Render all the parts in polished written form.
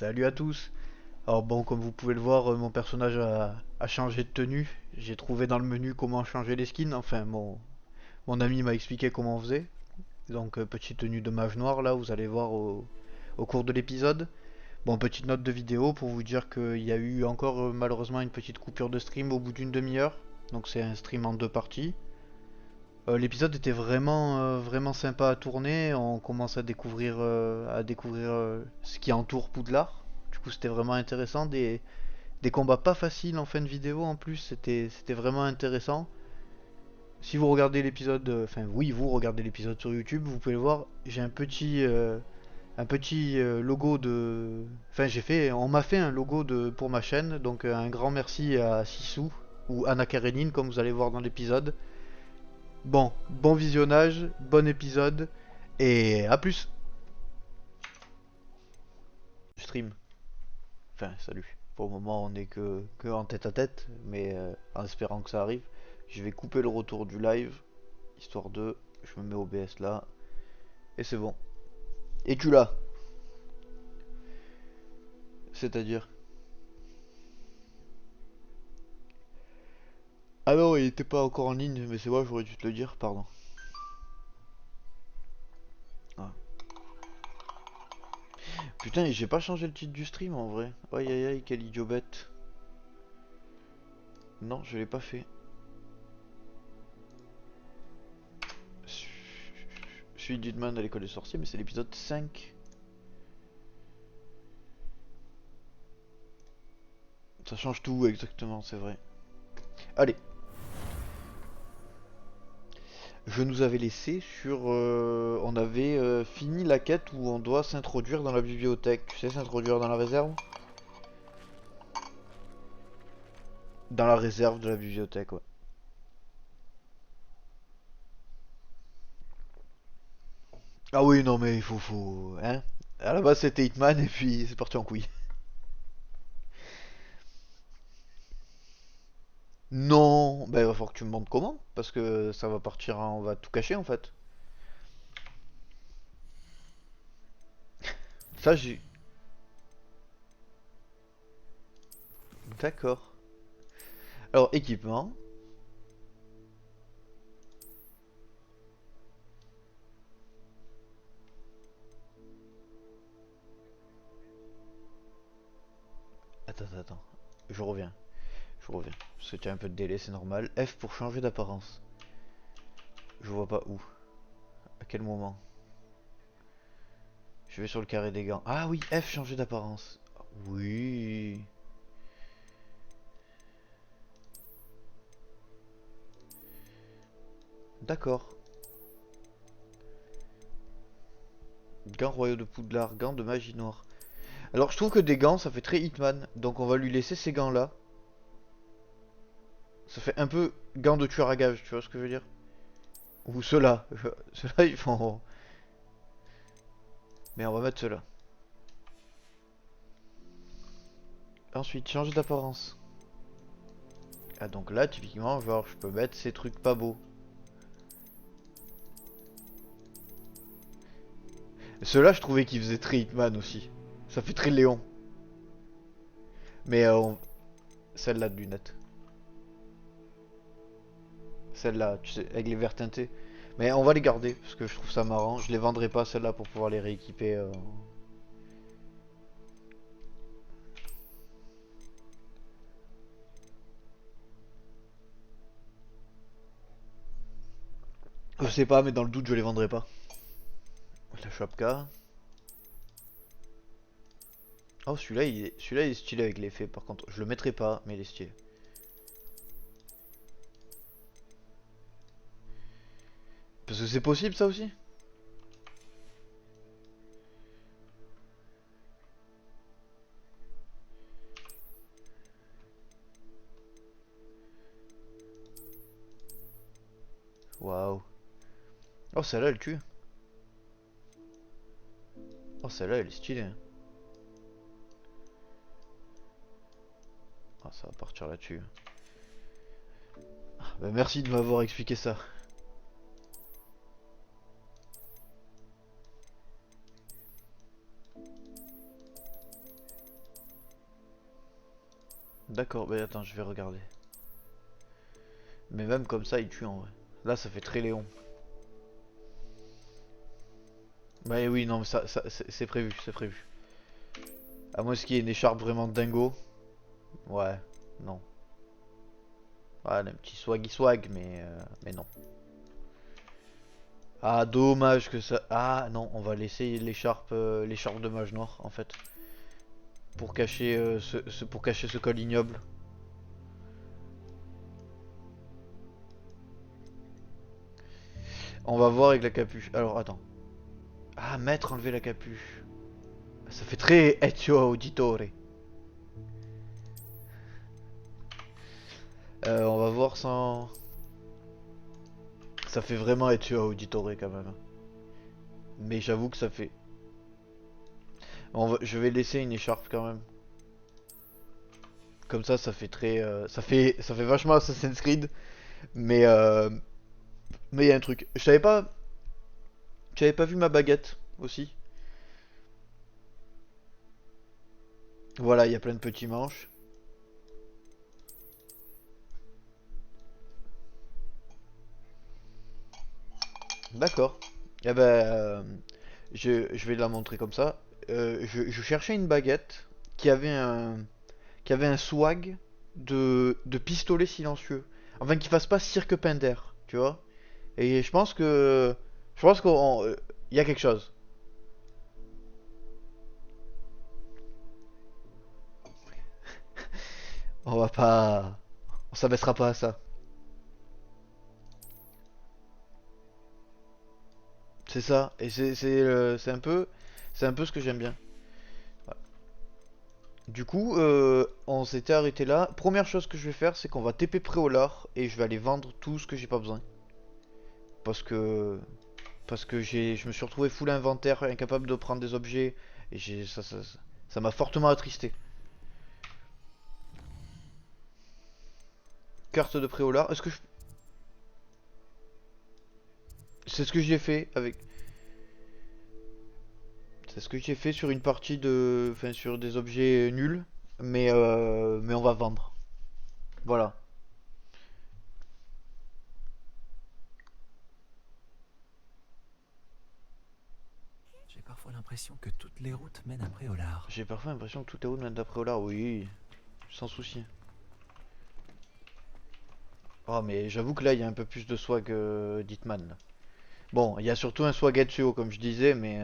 Salut à tous. Alors bon, comme vous pouvez le voir, mon personnage a changé de tenue. J'ai trouvé dans le menu comment changer les skins. Enfin, mon ami m'a expliqué comment on faisait. Donc, petite tenue de mage noir, là, vous allez voir au cours de l'épisode. Bon, petite note de vidéo pour vous dire qu'il y a eu encore malheureusement une petite coupure de stream au bout d'une demi-heure. Donc c'est un stream en deux parties. L'épisode était vraiment sympa à tourner. On commence à découvrir ce qui entoure Poudlard. Du coup, c'était vraiment intéressant. Des combats pas faciles en fin de vidéo en plus. C'était vraiment intéressant. Si vous regardez l'épisode, enfin oui, vous regardez l'épisode sur YouTube, vous pouvez le voir. J'ai un petit logo de. Enfin, on m'a fait un logo pour ma chaîne. Donc un grand merci à Sissou ou Anna Karenine, comme vous allez voir dans l'épisode. Bon, bon visionnage, bon épisode, et à plus. Stream. Enfin, salut. Pour le moment, on est que en tête à tête, mais en espérant que ça arrive. Je vais couper le retour du live, histoire de. Je me mets OBS là, et c'est bon. Et tu l'as. C'est-à-dire. Ah non, il était pas encore en ligne, mais c'est vrai, j'aurais dû te le dire, pardon. Ah. Putain, et j'ai pas changé le titre du stream en vrai. Aïe aïe aïe, quel idiot bête. Non, je l'ai pas fait. Je suis Dudman à l'école des sorciers, mais c'est l'épisode 5. Ça change tout, exactement, c'est vrai. Allez, je nous avais laissé sur... on avait fini la quête où on doit s'introduire dans la bibliothèque. Tu sais, s'introduire dans la réserve? Dans la réserve de la bibliothèque, ouais. Ah oui, non mais il faut... Hein? À la base c'était Hitman et puis c'est parti en couille. Non, bah il va falloir que tu me montres comment, parce que ça va partir, on va tout cacher en fait. Ça j'ai... D'accord. Alors, équipement. Attends. Je reviens. Je reviens. Parce que tu as un peu de délai, c'est normal. F pour changer d'apparence. Je vois pas où. À quel moment? Je vais sur le carré des gants. Ah oui, F changer d'apparence. Oui. D'accord. Gants royaux de Poudlard, gants de magie noire. Alors je trouve que des gants ça fait très Hitman. Donc on va lui laisser ces gants là. Ça fait un peu gants de tueur à gage, tu vois ce que je veux dire? Ou ceux-là. Ceux-là ils font... Mais on va mettre ceux-là. Ensuite, changer d'apparence. Ah donc là typiquement genre je peux mettre ces trucs pas beaux. Ceux-là je trouvais qu'ils faisaient très Hitman aussi. Ça fait très Léon. Mais celle-là de lunettes. Celle-là, tu sais, avec les verres teintés. Mais on va les garder parce que je trouve ça marrant. Je les vendrai pas celles-là pour pouvoir les rééquiper. Je sais pas, mais dans le doute, je les vendrai pas. La Shopka. Oh, celui-là, il est stylé avec l'effet. Par contre, je le mettrai pas, mais il est stylé. Parce que c'est possible, ça aussi. Waouh. Oh, celle-là, elle tue. Oh, celle-là, elle est stylée, hein. Ah, ça va partir là-dessus. Bah, merci de m'avoir expliqué ça. D'accord, mais attends, je vais regarder. Mais même comme ça, il tue en vrai. Là, ça fait très Léon. Bah oui, non, mais ça c'est prévu, c'est prévu. À moins qu'il y ait une écharpe vraiment dingo. Ouais, non. Ouais, un petit swaggy swag, mais non. Ah, dommage que ça. Ah non, on va laisser l'écharpe de mage noir en fait, pour cacher pour cacher ce col ignoble. On va voir avec la capuche. Alors attends. Ah, maître, enlever la capuche. Ça fait très Ezio Auditore. On va voir sans. Ça fait vraiment Ezio Auditore quand même. Mais j'avoue que ça fait. Je vais laisser une écharpe quand même. Comme ça fait très. Ça fait vachement Assassin's Creed. Mais mais il y a un truc. Je savais pas. J'avais pas vu ma baguette aussi. Voilà, il y a plein de petits manches. D'accord. Eh ben, je vais la montrer comme ça. Je cherchais une baguette qui avait qui avait un swag de pistolet silencieux. Enfin, qui fasse pas cirque Pinder, tu vois. Et je pense qu'il y a quelque chose. On va pas, on s'abaissera pas à ça. C'est ça. Et c'est un peu ce que j'aime bien. Du coup, on s'était arrêté là. Première chose que je vais faire, c'est qu'on va TP Préolard et je vais aller vendre tout ce que j'ai pas besoin. Parce que je me suis retrouvé full inventaire, incapable de prendre des objets et ça m'a fortement attristé. Carte de Préolard. C'est ce que j'ai fait avec c'est ce que j'ai fait sur une partie enfin sur des objets nuls, mais on va vendre. Voilà. J'ai parfois l'impression que toutes les routes mènent à Préolard. J'ai parfois l'impression que tout est où même d'après Préolard. Oui, sans souci. Oh, mais j'avoue que là, il y a un peu plus de swag d'Hitman, là. Bon, il y a surtout un swag Ezio, comme je disais, mais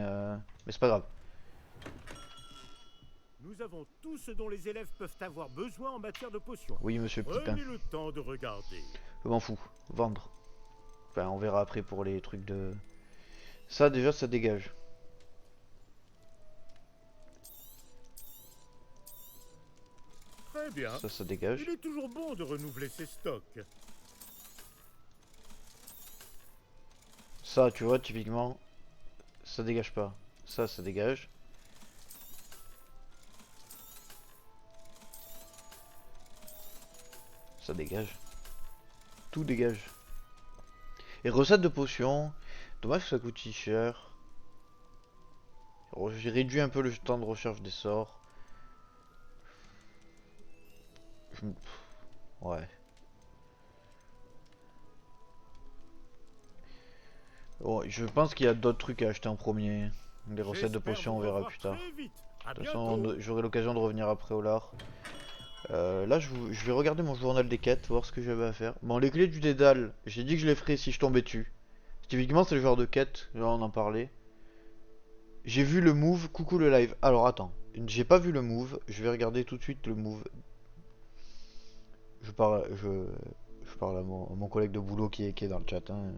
c'est pas grave. Nous avons tout ce dont les élèves peuvent avoir besoin en matière de potions. Oui, monsieur Petit Pain. Prenez le temps de regarder. Je m'en fous. Vendre. Enfin, on verra après pour les trucs de... Ça, déjà, ça dégage. Très bien. Ça Il dégage. est toujours bon de renouveler ses stocks. Ça, tu vois, typiquement, ça dégage pas. Ça dégage. Ça dégage. Tout dégage. Et recette de potions. Dommage que ça coûte si cher. J'ai réduit un peu le temps de recherche des sorts. Ouais. Bon, je pense qu'il y a d'autres trucs à acheter en premier. Les recettes de J'espère potions, vous on verra revoir plus tard. très vite. À De toute façon, bientôt. j'aurai l'occasion de revenir après au lard. Là, je vais regarder mon journal des quêtes, voir ce que j'avais à faire. Bon, les clés du dédale, j'ai dit que je les ferais si je tombais dessus. Typiquement, c'est le genre de quête, là on en parlait. J'ai vu le move, coucou le live. Alors attends, j'ai pas vu le move, je vais regarder tout de suite le move. Je parle, je parle à mon collègue de boulot qui est dans le chat, hein.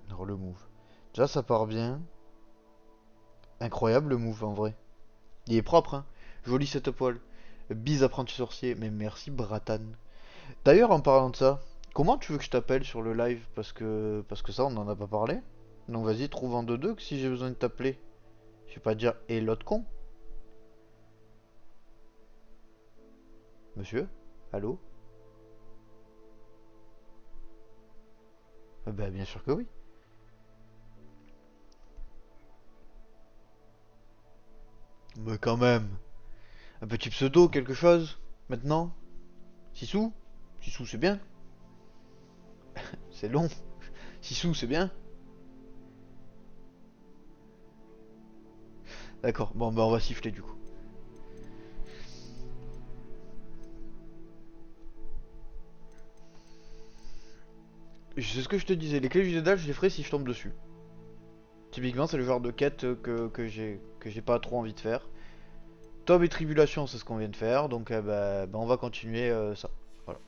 Alors le move. Déjà, ça part bien. Incroyable le move en vrai. Il est propre, hein. Joli cette poil. Bise apprenti sorcier. Mais merci Bratan. D'ailleurs, en parlant de ça, comment tu veux que je t'appelle sur le live? Parce que ça, on n'en a pas parlé. Donc vas-y, trouve en 2-2 que si j'ai besoin de t'appeler. Je vais pas dire et l'autre con. Monsieur? Allô? Bah bien sûr que oui. Mais quand même. Un petit pseudo, quelque chose maintenant? Sissou? Sissou, c'est bien. C'est long. Sissou, c'est bien. D'accord, bon, bah on va siffler du coup. C'est ce que je te disais, les clés du dédale, je les ferai si je tombe dessus. Typiquement, c'est le genre de quête que j'ai pas trop envie de faire. Tome et tribulation, c'est ce qu'on vient de faire, donc bah, on va continuer ça. Voilà.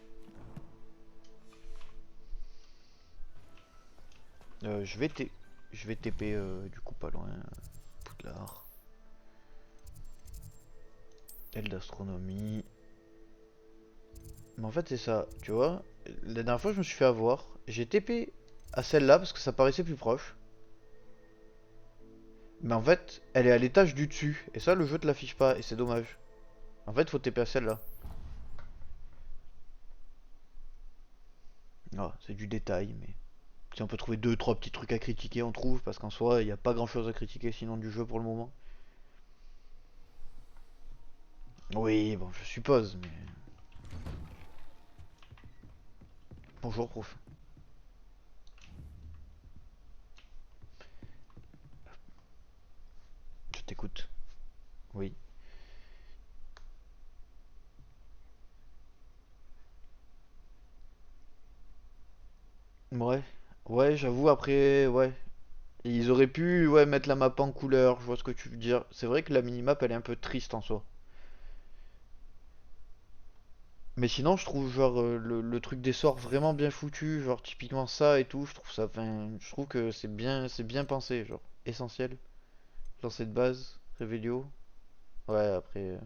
Je vais TP du coup pas loin. Poudlard. Aile d'astronomie. Mais en fait c'est ça, tu vois. La dernière fois je me suis fait avoir. J'ai TP à celle-là parce que ça paraissait plus proche. Mais en fait, elle est à l'étage du dessus. Et ça, le jeu te l'affiche pas. Et c'est dommage. En fait, faut TP à celle-là. Ah, c'est du détail, mais... Si on peut trouver 2-3 petits trucs à critiquer, on trouve. Parce qu'en soi, il n'y a pas grand-chose à critiquer sinon du jeu pour le moment. Oui, bon, je suppose, mais... Bonjour, prof. Je t'écoute. Oui. Ouais. Ouais, j'avoue, après, ouais. Et ils auraient pu, ouais, mettre la map en couleur, je vois ce que tu veux dire. C'est vrai que la minimap, elle est un peu triste en soi. Mais sinon, je trouve genre le truc des sorts vraiment bien foutu, genre typiquement ça et tout, je trouve ça, enfin, je trouve que c'est bien pensé, genre essentiel. Lancer de base, Revelio. Ouais, après,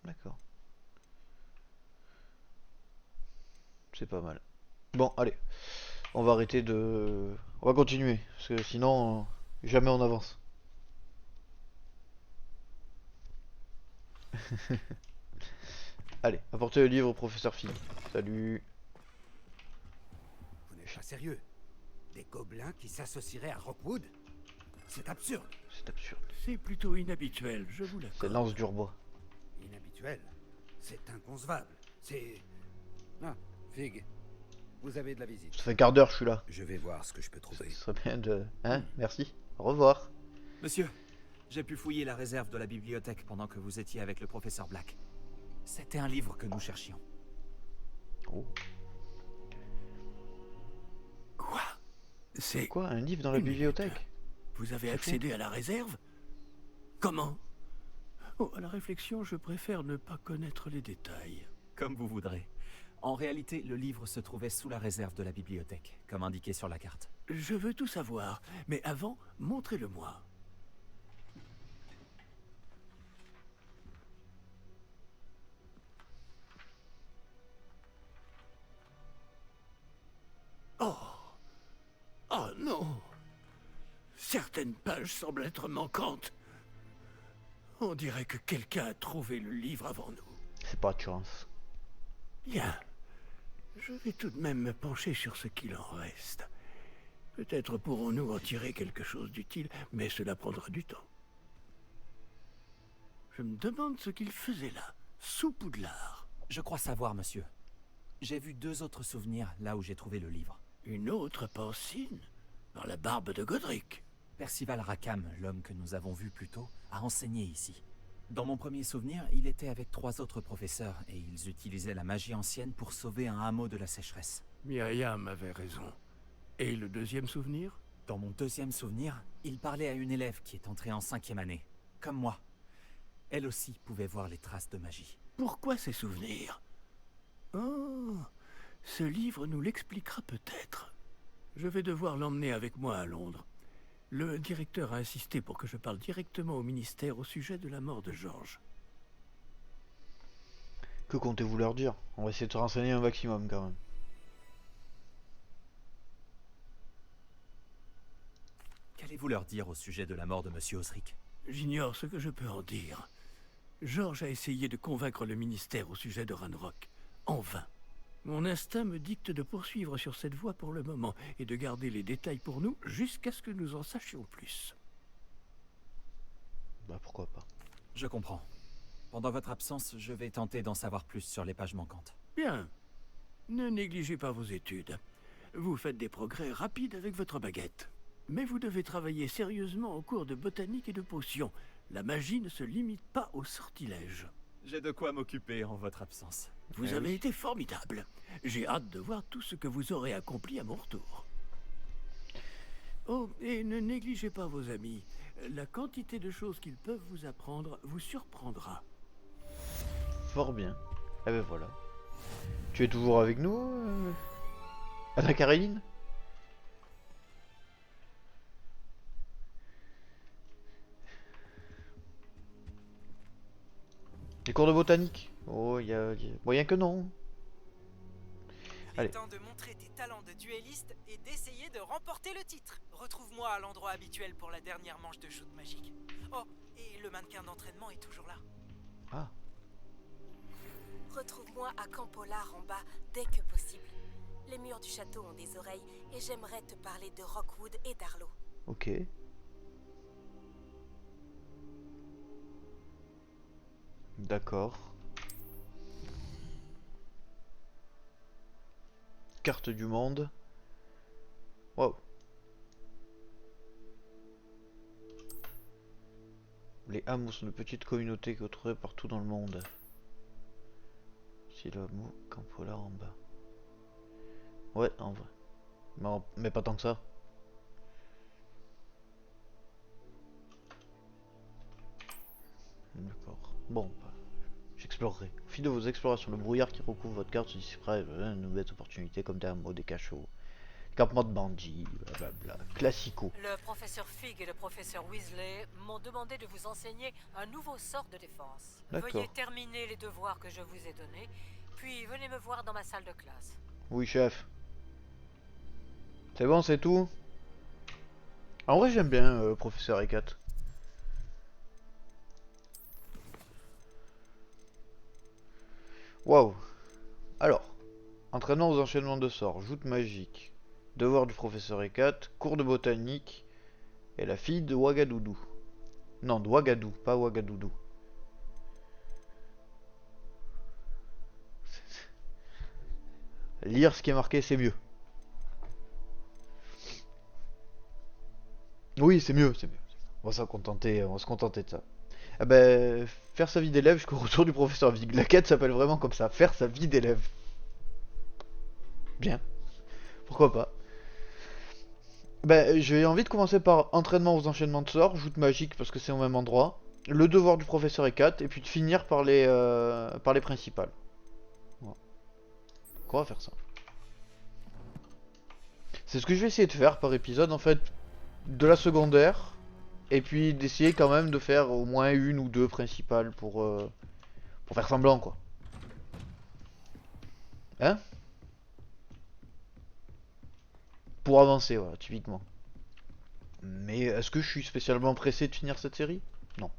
d'accord, c'est pas mal. Bon, allez, on va arrêter de, on va continuer, parce que sinon, jamais on avance. Allez, apportez le livre au professeur Fig. Salut. Vous n'êtes pas sérieux? Des gobelins qui s'associeraient à Rockwood? C'est absurde. C'est absurde. C'est plutôt inhabituel, je vous C'est l'accorde. Lance d'Urbois. Inhabituel. C'est inconcevable. C'est... Ah, Fig, vous avez de la visite. Ça fait un quart d'heure, je suis là. Je vais voir ce que je peux trouver. Ce serait bien de, hein, merci. Au revoir. Monsieur, j'ai pu fouiller la réserve de la bibliothèque pendant que vous étiez avec le professeur Black. C'était un livre que nous cherchions. Oh. Quoi? C'est... Quoi, un livre dans la Une minute. bibliothèque? Vous avez C'est accédé à la réserve? Comment? Oh, à la réflexion, je préfère ne pas connaître les détails. Comme vous voudrez. En réalité, le livre se trouvait sous la réserve de la bibliothèque, comme indiqué sur la carte. Je veux tout savoir, mais avant, montrez-le-moi. Oh! Oh non! Certaines pages semblent être manquantes. On dirait que quelqu'un a trouvé le livre avant nous. C'est pas de chance. Bien. Je vais tout de même me pencher sur ce qu'il en reste. Peut-être pourrons-nous en tirer quelque chose d'utile, mais cela prendra du temps. Je me demande ce qu'il faisait là, sous Poudlard. Je crois savoir, monsieur. J'ai vu 2 autres souvenirs là où j'ai trouvé le livre. Une autre Pancine, dans la barbe de Godric. Percival Rackham, l'homme que nous avons vu plus tôt, a enseigné ici. Dans mon premier souvenir, il était avec 3 autres professeurs et ils utilisaient la magie ancienne pour sauver un hameau de la sécheresse. Myriam avait raison. Et le deuxième souvenir? Dans mon deuxième souvenir, il parlait à une élève qui est entrée en 5e année, comme moi. Elle aussi pouvait voir les traces de magie. Pourquoi ces souvenirs? Oh, ce livre nous l'expliquera peut-être. Je vais devoir l'emmener avec moi à Londres. Le directeur a insisté pour que je parle directement au ministère au sujet de la mort de Georges. Que comptez-vous leur dire? On va essayer de se renseigner un maximum quand même. Qu'allez-vous leur dire au sujet de la mort de monsieur Osric? J'ignore ce que je peux en dire. Georges a essayé de convaincre le ministère au sujet de Ranrock. En vain. Mon instinct me dicte de poursuivre sur cette voie pour le moment et de garder les détails pour nous jusqu'à ce que nous en sachions plus. Bah pourquoi pas. Je comprends. Pendant votre absence, je vais tenter d'en savoir plus sur les pages manquantes. Bien. Ne négligez pas vos études. Vous faites des progrès rapides avec votre baguette. Mais vous devez travailler sérieusement au cours de botanique et de potions. La magie ne se limite pas au sortilège. J'ai de quoi m'occuper en votre absence. Vous Eh avez oui. été formidable. J'ai hâte de voir tout ce que vous aurez accompli à mon retour. Oh, et ne négligez pas vos amis. La quantité de choses qu'ils peuvent vous apprendre vous surprendra. Fort bien. Eh ben voilà. Tu es toujours avec nous, Anna Karéline? Les cours de botanique? Oh, y a moyen que non. Il est Allez. temps de montrer tes talents de duelliste et d'essayer de remporter le titre. Retrouve-moi à l'endroit habituel pour la dernière manche de shoot magique. Oh, et le mannequin d'entraînement est toujours là. Ah, Retrouve-moi à Camp Polar en bas dès que possible. Les murs du château ont des oreilles et j'aimerais te parler de Rockwood et d'Arlo. ok. D'accord. Carte du monde. Wow. Les hameaux sont de petites communautés que vous trouverez partout dans le monde. C'est le hameau Camp Polar en bas. Ouais, en vrai. Mais pas tant que ça. D'accord. Bon, bah, j'explorerai. Au fil de vos explorations, le brouillard qui recouvre votre carte se dissipera et de nouvelles opportunités comme des hameaux, des cachots, des campements de bandits, blablabla. Classico. Le professeur Fig et le professeur Weasley m'ont demandé de vous enseigner un nouveau sort de défense. D'accord. Veuillez terminer les devoirs que je vous ai donnés, puis venez me voir dans ma salle de classe. Oui, chef. C'est bon, c'est tout. En vrai, j'aime bien professeur Ekat. Waouh. Alors, entraînement aux enchaînements de sorts, joute magique, devoir du professeur Ekat, cours de botanique, et la fille de Ouagadoudou. Non, de Ouagadou, pas Ouagadoudou. Lire ce qui est marqué, c'est mieux. Oui, c'est mieux, c'est mieux. On va on va se contenter de ça. Ah ben, faire sa vie d'élève jusqu'au retour du professeur Vig. La quête s'appelle vraiment comme ça, faire sa vie d'élève. Bien, pourquoi pas. Ben, j'ai envie de commencer par entraînement aux enchaînements de sorts, joute magique parce que c'est au même endroit, le devoir du professeur E4, et puis de finir par les principales. Voilà. Donc on va faire ça. C'est ce que je vais essayer de faire par épisode, en fait, de la secondaire, et puis d'essayer quand même de faire au moins une ou deux principales pour faire semblant, quoi. Hein? Pour avancer, voilà, typiquement. Mais est-ce que je suis spécialement pressé de finir cette série? Non.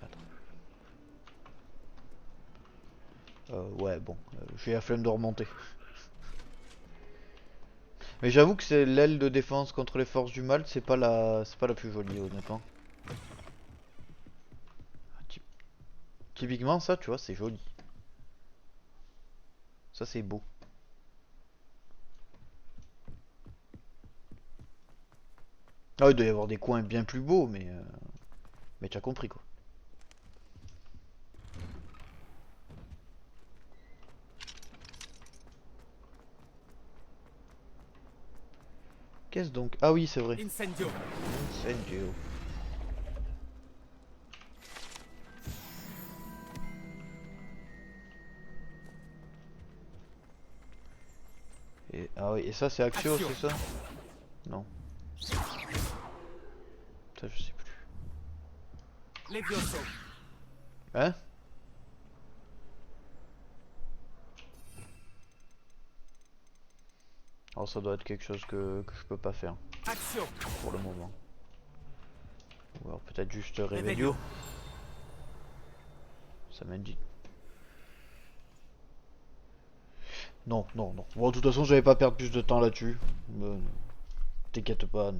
Attends. Ouais, bon, j'ai la flemme de remonter. Mais j'avoue que c'est l'aile de défense contre les forces du mal, c'est pas la plus jolie, honnêtement. Typiquement, ça, tu vois, c'est joli. Ça, c'est beau. Ah, il doit y avoir des coins bien plus beaux, mais tu as compris, quoi. Qu'est-ce donc? Ah oui, c'est vrai. Incendio. Incendio. Ah oui, et ça c'est Axio, Axio. c'est ça? Non. Ça je sais plus. Levioso. Hein? Alors ça doit être quelque chose que je peux pas faire Action. pour le moment. Ou Alors peut-être juste Revelio. Ça m'indique. Non, non, non. Bon, de toute façon, j'avais pas perdre plus de temps là-dessus. T'inquiète pas.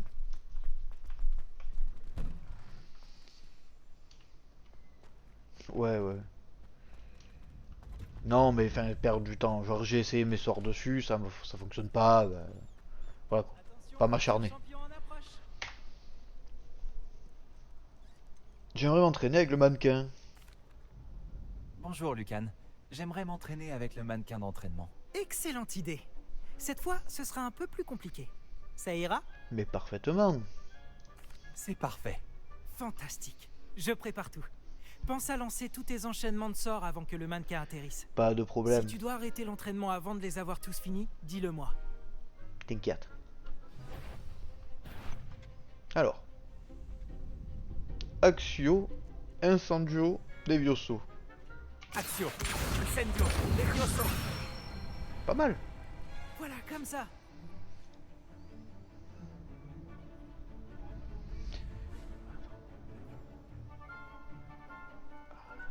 Ouais, ouais. Non, mais enfin, perdre du temps. Genre, j'ai essayé mes sorts dessus, ça fonctionne pas. Bah, voilà quoi. Attention, Pas m'acharner. champion en approche. J'aimerais m'entraîner avec le mannequin. Bonjour, Lucan. J'aimerais m'entraîner avec le mannequin d'entraînement. Excellente idée. Cette fois, ce sera un peu plus compliqué. Ça ira? Mais parfaitement. C'est parfait. Fantastique. Je prépare tout. Pense à lancer tous tes enchaînements de sorts avant que le mannequin atterrisse. Pas de Si problème. tu dois arrêter l'entraînement avant de les avoir tous finis, dis-le moi. T'inquiète. Alors. Axio, Incendio, Levioso. Action. Incendio. Levioso. Pas mal. Voilà, comme ça.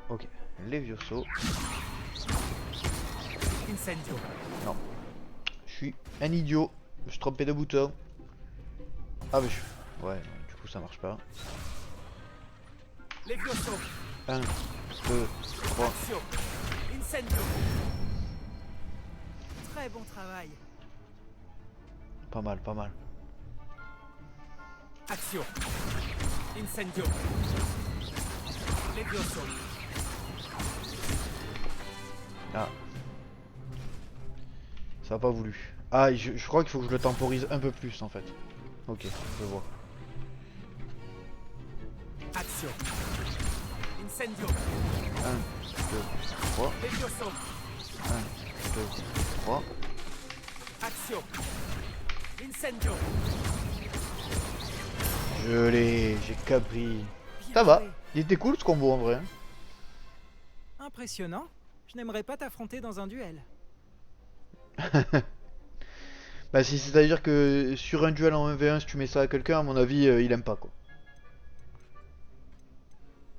Ok. Levioso. Incendio. Non. Je suis un idiot. Je me suis trompé de bouton. Ah mais je... Ouais, du coup ça marche pas. Levioso. 1, 2, 3. Action. Incendio. Très bon travail. Pas mal, pas mal. Action. Incendio. Levioso. Ah. Ça a pas voulu. Ah, je crois qu'il faut que je le temporise un peu plus en fait. Ok, je vois. Action. Incendio. 1, 2, 3. Levioso. 1, 2, 3. Action. Incendio. Je l'ai, j'ai capri. Bien Ça va, joué. il était cool ce combo en vrai. Hein. Impressionnant. Je n'aimerais pas t'affronter dans un duel. Bah si c'est-à-dire que sur un duel en 1v1, si tu mets ça à quelqu'un, à mon avis, il aime pas quoi.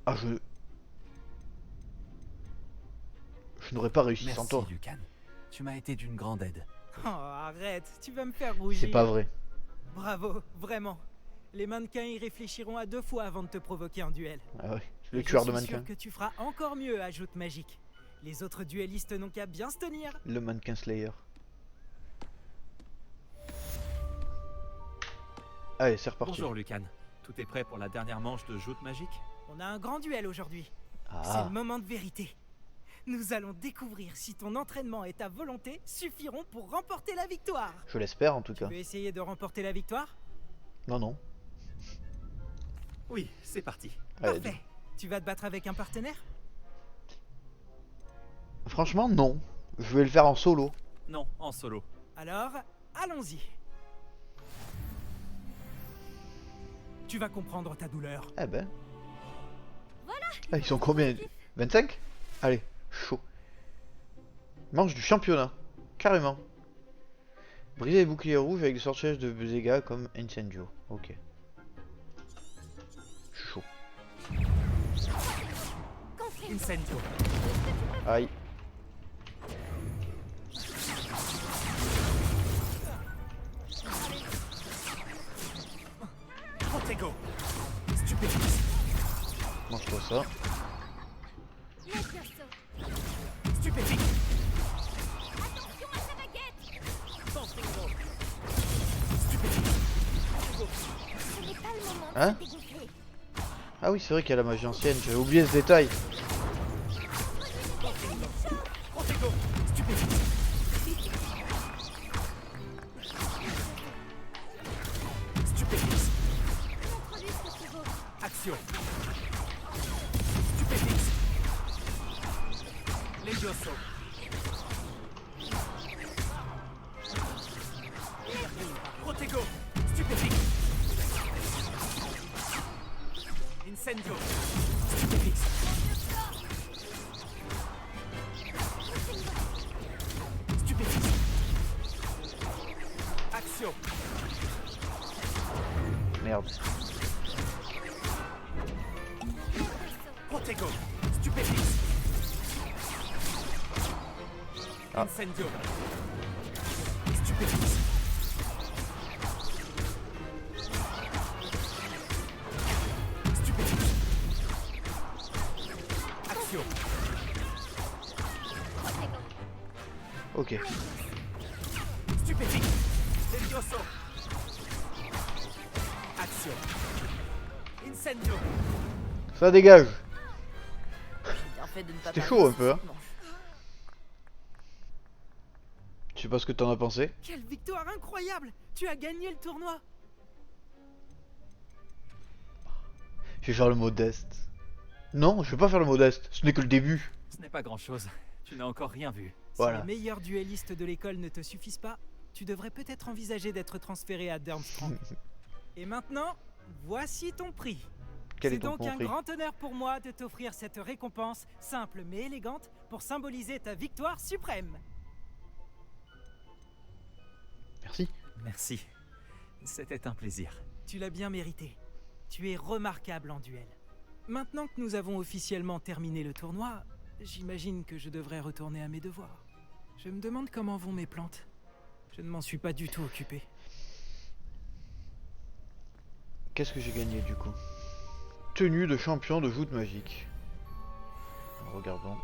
Ah je n'aurais pas réussi sans Merci, toi. Lucan. Tu m'as été d'une grande aide. Oh, arrête, tu vas me faire rougir. C'est pas vrai. Bravo, vraiment. Les mannequins y réfléchiront à 2 fois avant de te provoquer en duel. Ah ouais, le Et tueur de Je suis mannequins. sûr que tu feras encore mieux à Joute Magique. Les autres duellistes n'ont qu'à bien se tenir. Le mannequin Slayer. Allez, c'est reparti. Bonjour, Lucan. Tout est prêt pour la dernière manche de Joute Magique? On a un grand duel aujourd'hui. C'est Ah, le moment de vérité. Nous allons découvrir si ton entraînement et ta volonté suffiront pour remporter la victoire. je l'espère en tout Tu cas. veux essayer de remporter la victoire? Non, non. Oui, c'est parti. Allez, Parfait. Tu vas te battre avec un partenaire? franchement, non. Je vais le faire en solo. Non, en solo. Alors, allons-y. Tu vas comprendre ta douleur. Eh ben. Ah, ils sont combien? 25? Allez, chaud. Manche du championnat. Carrément. Briser les boucliers rouges avec des sortilèges de dégâts comme Incendio. Ok. Chaud. Incendio. Aïe. Protego. Stupéfixe. Mange-toi ça. Stupéfixe. Hein? Ah oui, c'est vrai qu'il y a la magie ancienne. J'avais oublié ce détail. Protego. Stupéfixe. Stupéfixe. Action. Stupéfixe. Levioso. Protego. Stupéfixe. Incendio. Stupéfixe. Stupéfixe. Action. Merde. Incendio. Stupéfixe. Stupéfixe. Action. Ok. Stupéfixe. Levioso. Action. Incendio. Ça dégage. J'ai bien fait de ne pas C'était parler chaud un sur peu, hein. cette manche. Je sais pas ce que t'en as pensé. Quelle victoire incroyable! Tu as gagné le tournoi! Je vais faire le modeste. Non, je vais pas faire le modeste. Ce n'est que le début. Ce n'est pas grand-chose. Tu n'as encore rien vu. Voilà. Si les meilleurs duellistes de l'école ne te suffisent pas, tu devrais peut-être envisager d'être transféré à Durmstrang. Et maintenant, voici ton prix. Quel C'est est ton donc un prix? grand honneur pour moi de t'offrir cette récompense, simple mais élégante, pour symboliser ta victoire suprême. Merci. Merci. C'était un plaisir. Tu l'as bien mérité. Tu es remarquable en duel. Maintenant que nous avons officiellement terminé le tournoi, j'imagine que je devrais retourner à mes devoirs. Je me demande comment vont mes plantes. Je ne m'en suis pas du tout occupé. Qu'est-ce que j'ai gagné du coup? Tenue de champion de joute magique. Regardons.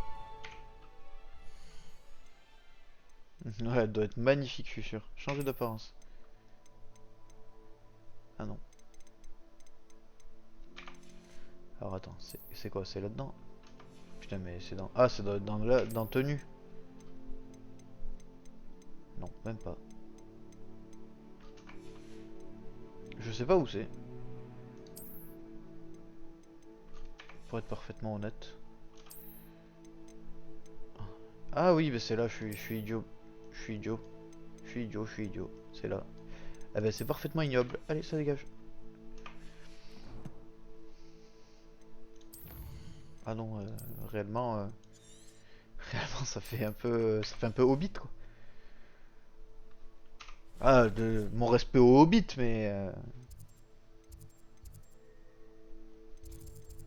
Ouais, elle doit être magnifique, je suis sûr. Changer d'apparence. Ah non. Alors attends, c'est quoi? C'est là-dedans? Putain, mais c'est dans... Ah, c'est dans tenue. Non, même pas. Je sais pas où c'est. Pour être parfaitement honnête. Ah oui, mais c'est là, je suis idiot. Je suis idiot. Je suis idiot, je suis idiot. C'est là. Ah ben c'est parfaitement ignoble. Allez, ça dégage. Ah non, réellement... réellement ça fait un peu... ça fait un peu Hobbit quoi. Ah, de mon respect au Hobbit, mais...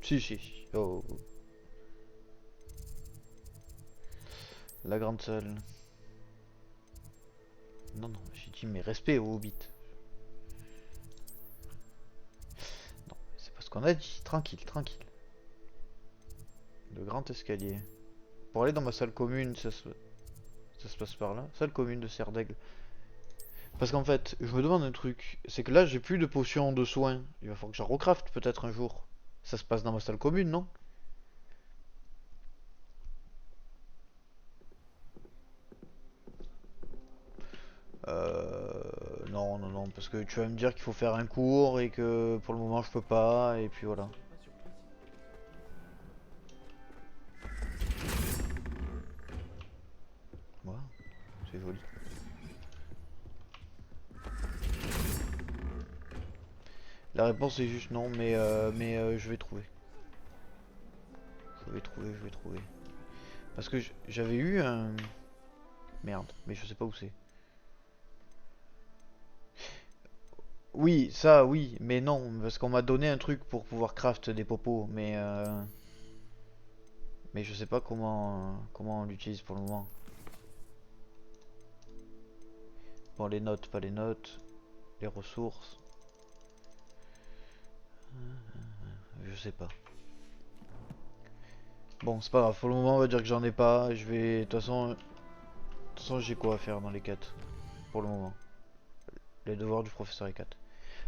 Si, si, si. Oh. La grande salle. Non, non, j'ai dit mes respects au Hobbit. Non, c'est pas ce qu'on a dit. Tranquille, tranquille. Le grand escalier. Pour aller dans ma salle commune, ça se passe par là. Salle commune de Serre d'Aigle. Parce qu'en fait, je me demande un truc. C'est que là, j'ai plus de potions de soins. Il va falloir que j'en recraft peut-être un jour. Ça se passe dans ma salle commune, non? Non, non, non, parce que tu vas me dire qu'il faut faire un cours et que pour le moment je peux pas, et puis voilà. Voilà, c'est joli. La réponse est juste non, mais je vais trouver. Je vais trouver. Parce que j'avais eu un... Merde, mais je sais pas où c'est. Oui, ça, oui, mais non, parce qu'on m'a donné un truc pour pouvoir craft des popos, mais je sais pas comment on l'utilise pour le moment. Bon, les notes, pas les notes, les ressources. Je sais pas. Bon, c'est pas grave, pour le moment on va dire que j'en ai pas. Je vais, de toute façon j'ai quoi à faire dans les quêtes pour le moment. Les devoirs du professeur E4.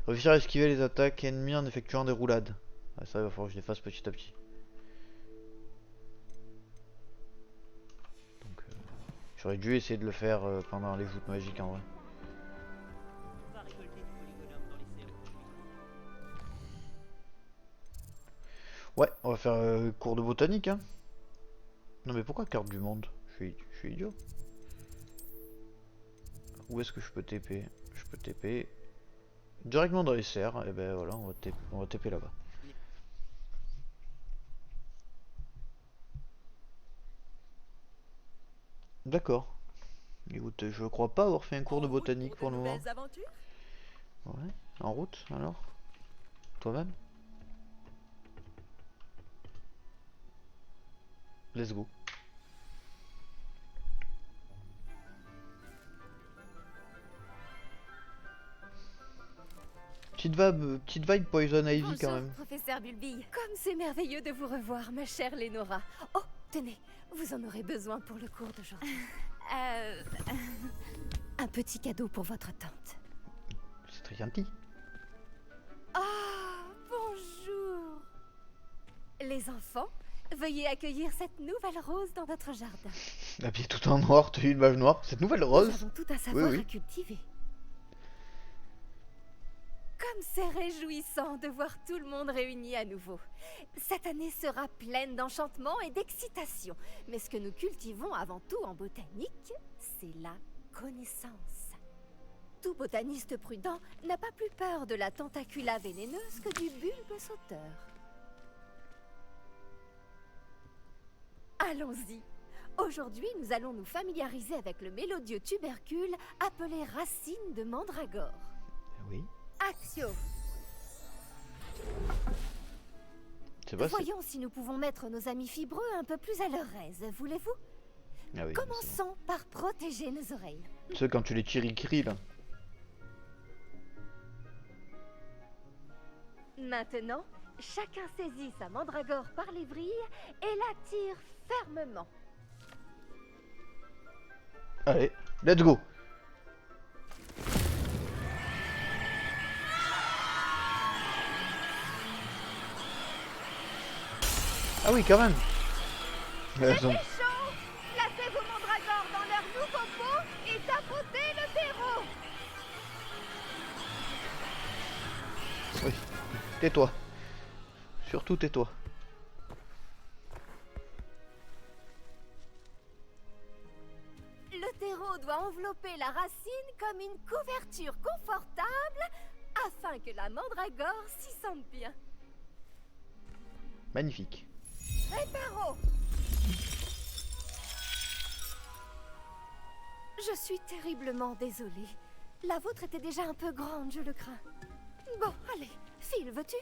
Réussir à esquiver les attaques ennemies en effectuant des roulades. Ah, ça, il va falloir que je les fasse petit à petit. Donc, j'aurais dû essayer de le faire pendant les joutes magiques en vrai. Ouais, on va faire cours de botanique, hein. Non mais pourquoi carte du monde? Je suis idiot. Où est-ce que je peux TP? Je peux TP directement dans les serres. Et ben voilà, on va TP là-bas. D'accord. Écoute, je crois pas avoir fait un cours de botanique pour le moment. Ouais, en route alors? Toi-même? Let's go. petite vibe Poison Ivy quand Bonjour, même. professeur Bulbille. Comme c'est merveilleux de vous revoir, ma chère Lénora. Oh, tenez, vous en aurez besoin pour le cours d'aujourd'hui. Un petit cadeau pour votre tante. C'est très gentil. Ah, bonjour. Les enfants, veuillez accueillir cette nouvelle rose dans notre jardin. Habillée tout en noir, tenue une mage noire. Cette nouvelle Nous rose. avons tout un savoir oui. à cultiver. Comme c'est réjouissant de voir tout le monde réuni à nouveau. Cette année sera pleine d'enchantements et d'excitation. Mais ce que nous cultivons avant tout en botanique, c'est la connaissance. Tout botaniste prudent n'a pas plus peur de la tentacula vénéneuse que du bulbe sauteur. Allons-y. Aujourd'hui, nous allons nous familiariser avec le mélodieux tubercule appelé racine de mandragore. Oui. Axio. C'est pas. Voyons si nous pouvons mettre nos amis fibreux un peu plus à leur aise, voulez-vous? Ah oui. Commençons par protéger nos oreilles. Tu sais quand tu les tires, ils crient là. Maintenant, chacun saisit sa mandragore par les vrilles et la tire fermement. Allez, let's go. Ah oui, quand même. Elles ont- chaud! Placez vos mandragores dans leur nouveau pot et tapotez le terreau! Oui. Tais-toi. Surtout tais-toi. Le terreau doit envelopper la racine comme une couverture confortable afin que la mandragore s'y sente bien. Magnifique. Réparo! Je suis terriblement désolée. La vôtre était déjà un peu grande, je le crains. Bon, allez, Phil, veux-tu?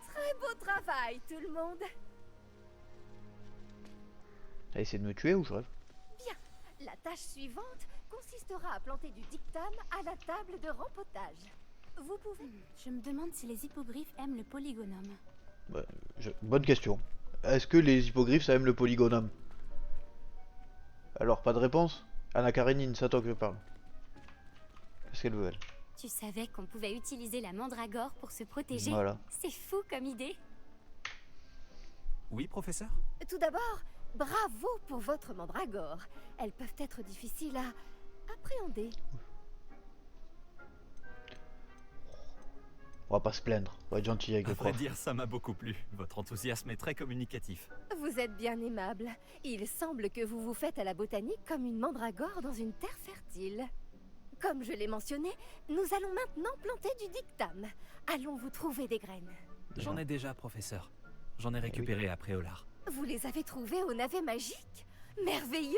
Très beau travail, tout le monde. T'as essayé de me tuer ou je rêve? Bien, la tâche suivante consistera à planter du dictame à la table de rempotage. Vous pouvez... Je me demande si les hippogriffes aiment le polygonome. Bah, bonne question. Est-ce que les hippogriffes ça aime le polygonome? Alors, pas de réponse? Anna Karenine, c'est à toi que je parle. Qu'est-ce qu'elle veut, elle? Tu savais qu'on pouvait utiliser la mandragore pour se protéger? Voilà. C'est fou comme idée. Oui, professeur? Tout d'abord, bravo pour votre mandragore. Elles peuvent être difficiles à appréhender. On va pas se plaindre. On va être gentil avec À le vrai prof. dire, ça m'a beaucoup plu. Votre enthousiasme est très communicatif. Vous êtes bien aimable. Il semble que vous vous faites à la botanique comme une mandragore dans une terre fertile. Comme je l'ai mentionné, nous allons maintenant planter du dictame. Allons vous trouver des graines. J'en ai déjà, professeur. J'en ai récupéré après Olar. Vous les avez trouvées au navet magique? Merveilleux!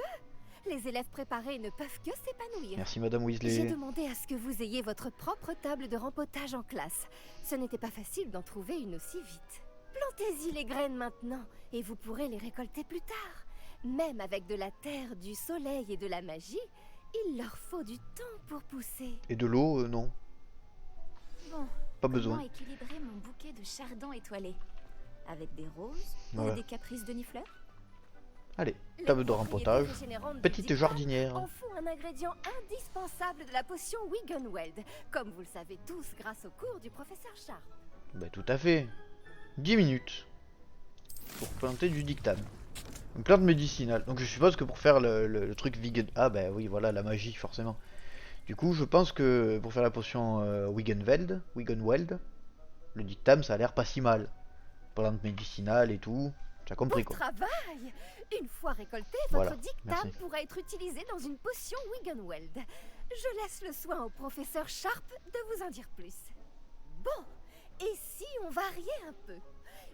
Les élèves préparés ne peuvent que s'épanouir. Merci Madame J'ai Weasley. demandé à ce que vous ayez votre propre table de rempotage en classe. Ce n'était pas facile d'en trouver une aussi vite. Plantez-y les graines maintenant, et vous pourrez les récolter plus tard. Même avec de la terre, du soleil et de la magie, il leur faut du temps pour pousser. Et de l'eau, non. Bon, Pas besoin. comment équilibrer mon bouquet de chardons étoilés? Avec des roses Voilà. ou des caprices de nifleurs? Allez, Les table de propriétés rempotage. régénérantes du Petite dictame jardinière. en font un ingrédient indispensable de la potion Wiggenweld, comme vous le savez tous grâce au cours du professeur Sharp. Bah tout à fait. 10 minutes. Pour planter du dictame. Une plante médicinale. Donc je suppose que pour faire le truc vegan... Ah bah oui, voilà, la magie, forcément. Du coup, je pense que pour faire la potion Wiggenweld, le dictame, ça a l'air pas si mal. Plante médicinale et tout. Tu as compris Bon quoi. travail! Une fois récolté, Voilà, votre dictame merci. pourra être utilisé dans une potion Wiggenweld. Je laisse le soin au professeur Sharp de vous en dire plus. Bon, et si on variait un peu?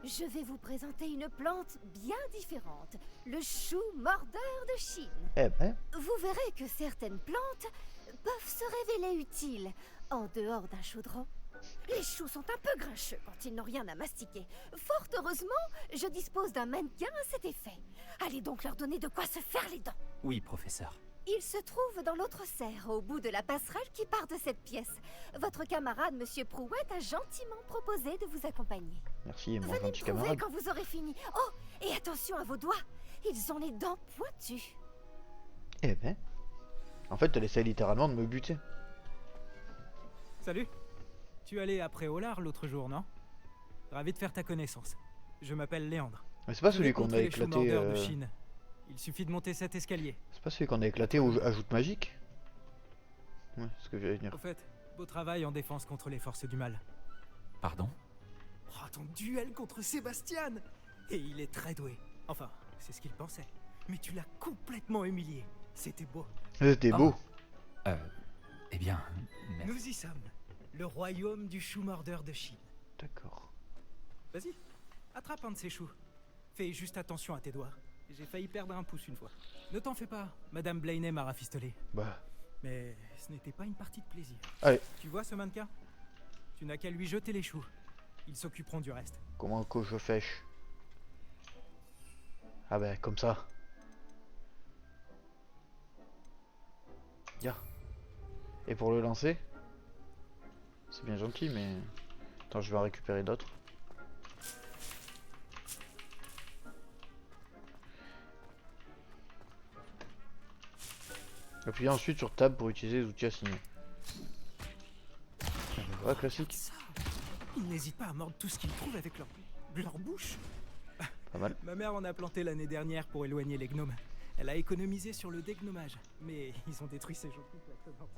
Je vais vous présenter une plante bien différente, le chou mordeur de Chine. Eh ben, Vous verrez que certaines plantes peuvent se révéler utiles en dehors d'un chaudron. Les choux sont un peu grincheux quand ils n'ont rien à mastiquer. Fort heureusement, je dispose d'un mannequin à cet effet. Allez donc leur donner de quoi se faire les dents. Oui, professeur. Il se trouve dans l'autre serre, au bout de la passerelle qui part de cette pièce. Votre camarade, Monsieur Prouette, a gentiment proposé de vous accompagner. Merci, mon Venez me gentil trouver camarade. quand vous aurez fini. Oh, et attention à vos doigts. Ils ont les dents pointues. Eh ben. En fait, elle essaie littéralement de me buter. Salut. Tu allais après Olar l'autre jour, non? Ravi de faire ta connaissance. Je m'appelle Léandre. Mais c'est pas Je vais celui qu'on contre a les choux éclaté. mordeurs de Chine. Il suffit de monter cet escalier. C'est pas celui qu'on a éclaté au ajoute magique. Ouais, c'est ce que j'allais dire. Au fait, beau travail en défense contre les forces du mal. Pardon? Oh, ton duel contre Sébastien! Et il est très doué. Enfin, c'est ce qu'il pensait. Mais tu l'as complètement humilié. C'était beau. C'était beau. Eh bien, merci. Nous y sommes. Le royaume du chou mordeur de Chine. D'accord. Vas-y, attrape un de ces choux. Fais juste attention à tes doigts. J'ai failli perdre un pouce une fois. Ne t'en fais pas, Madame Blaney m'a rafistolé. Bah. Mais ce n'était pas une partie de plaisir. Allez. Tu vois ce mannequin? Tu n'as qu'à lui jeter les choux. Ils s'occuperont du reste. Comment que je fêche? Ah ben, comme ça. Ya. Et pour le lancer? C'est bien gentil, mais... Attends, je vais en récupérer d'autres. Appuyez ensuite sur Tab pour utiliser les outils assignés. Ouais, classique. Ça. Ils n'hésitent pas à mordre tout ce qu'ils trouvent avec leur bouche. Pas mal. Ma mère en a planté l'année dernière pour éloigner les gnomes. Elle a économisé sur le dégnomage, mais ils ont détruit ses gencives laissonnantes.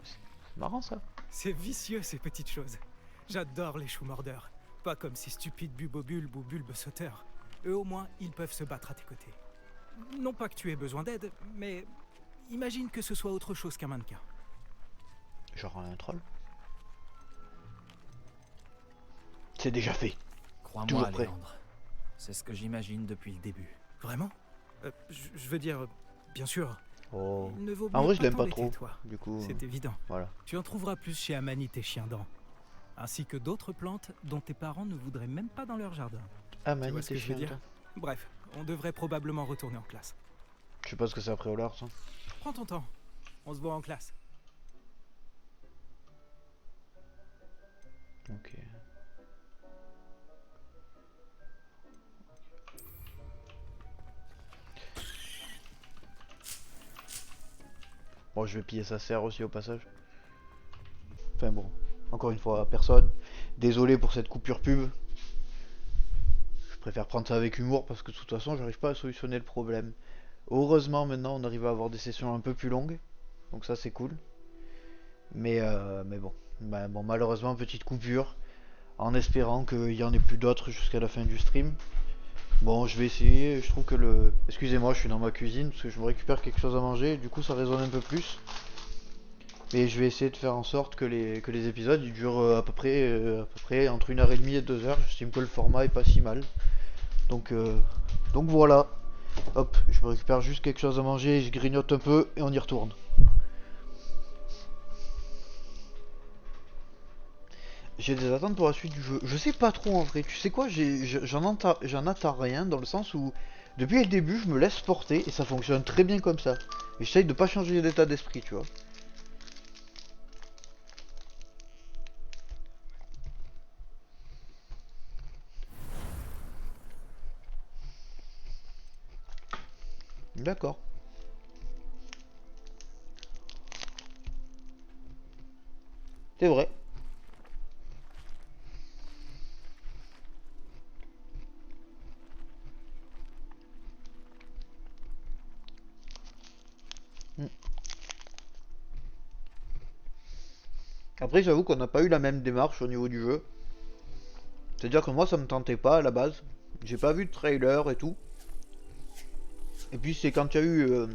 C'est marrant ça. C'est vicieux ces petites choses. J'adore les choux mordeurs. Pas comme ces stupides bubobulbes ou bulbes sauteurs. Eux au moins, ils peuvent se battre à tes côtés. Non pas que tu aies besoin d'aide, mais imagine que ce soit autre chose qu'un mannequin. Genre un troll. C'est déjà fait. Crois-moi, Toujours prêt. Léandre. C'est ce que j'imagine depuis le début. Vraiment? Je veux dire, bien sûr. Oh. Il ne vaut En vrai, je mieux l'aime pas t'embêter, trop. toi. Du coup, C'est évident. voilà. Tu en trouveras plus chez Amanite et Chiendent, ainsi que d'autres plantes dont tes parents ne voudraient même pas dans leur jardin. Ah, Tu vois Manit ce que et je veux chien. dire? Bref, on devrait probablement retourner en classe. Je sais pas ce que c'est après Olar, ça. Prends ton temps. On se voit en classe. Ok. Bon, je vais piller sa serre aussi au passage. Enfin bon, encore une fois, personne. Désolé pour cette coupure pub. Je préfère prendre ça avec humour parce que de toute façon, j'arrive pas à solutionner le problème. Heureusement, maintenant, on arrive à avoir des sessions un peu plus longues. Donc ça, c'est cool. Mais bon. Bah, bon, malheureusement, petite coupure. En espérant qu'il y en ait plus d'autres jusqu'à la fin du stream. Bon, je vais essayer. Je trouve que le... Excusez-moi, je suis dans ma cuisine parce que je me récupère quelque chose à manger. Du coup, ça résonne un peu plus. Mais je vais essayer de faire en sorte que les épisodes ils durent à peu près entre 1h30 et 2h. J'estime que le format est pas si mal. Donc voilà. Hop, je me récupère juste quelque chose à manger, je grignote un peu et on y retourne. J'ai des attentes pour la suite du jeu. Je sais pas trop en vrai. Tu sais quoi, j'en attends rien dans le sens où depuis le début je me laisse porter et ça fonctionne très bien comme ça. Et j'essaye de pas changer d'état d'esprit, tu vois. D'accord. C'est vrai. Après, j'avoue qu'on n'a pas eu la même démarche au niveau du jeu. C'est-à-dire que moi, ça me tentait pas à la base. J'ai pas vu de trailer et tout. Et puis c'est quand il y a eu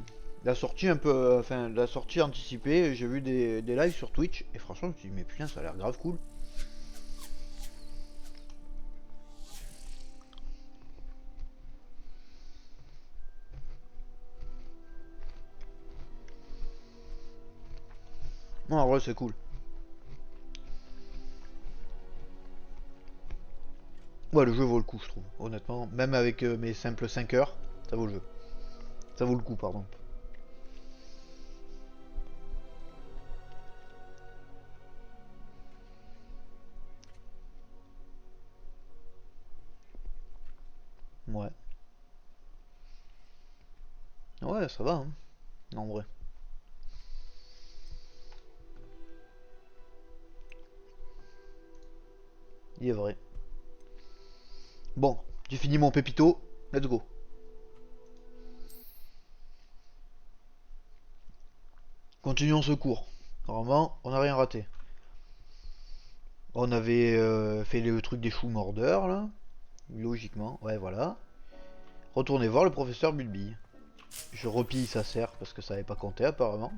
la sortie un peu, enfin la sortie anticipée, j'ai vu des lives sur Twitch et franchement je me suis dit mais putain ça a l'air grave cool. Non en vrai c'est cool. Ouais le jeu vaut le coup je trouve, honnêtement. Même avec mes simples 5 heures, ça vaut le jeu. Ça vaut le coup pardon. Ouais. Ouais, ça va, hein. En vrai. Il est vrai. Bon, j'ai fini mon pépito. Let's go. Continuons ce cours. Normalement, on n'a rien raté. On avait fait le truc des choux mordeurs, là. Logiquement, ouais, voilà. Retournez voir le professeur Bulbille. Je repille sa serre parce que ça n'avait pas compté apparemment.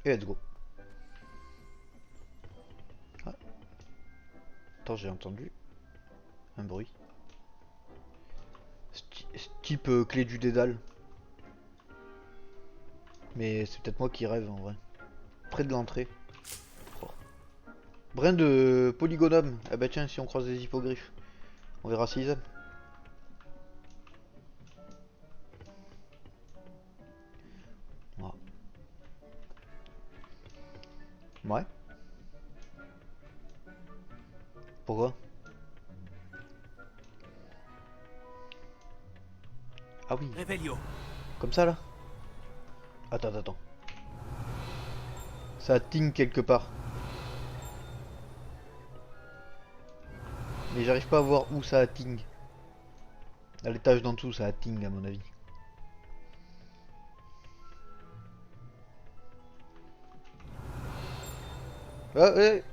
Et let's go. Ah. Attends, j'ai entendu un bruit. Type clé du dédale. Mais c'est peut-être moi qui rêve en vrai. Près de l'entrée. Oh. Brin de polygonome. Ah bah tiens, si on croise des hippogriffes, on verra s'ils aiment. Oh. Ouais. Pourquoi? Ah oui. Revelio. Comme ça là? Attends. Ça ting quelque part. Mais j'arrive pas à voir où ça ting. À l'étage d'en dessous, ça ting à mon avis. Ah, ouais.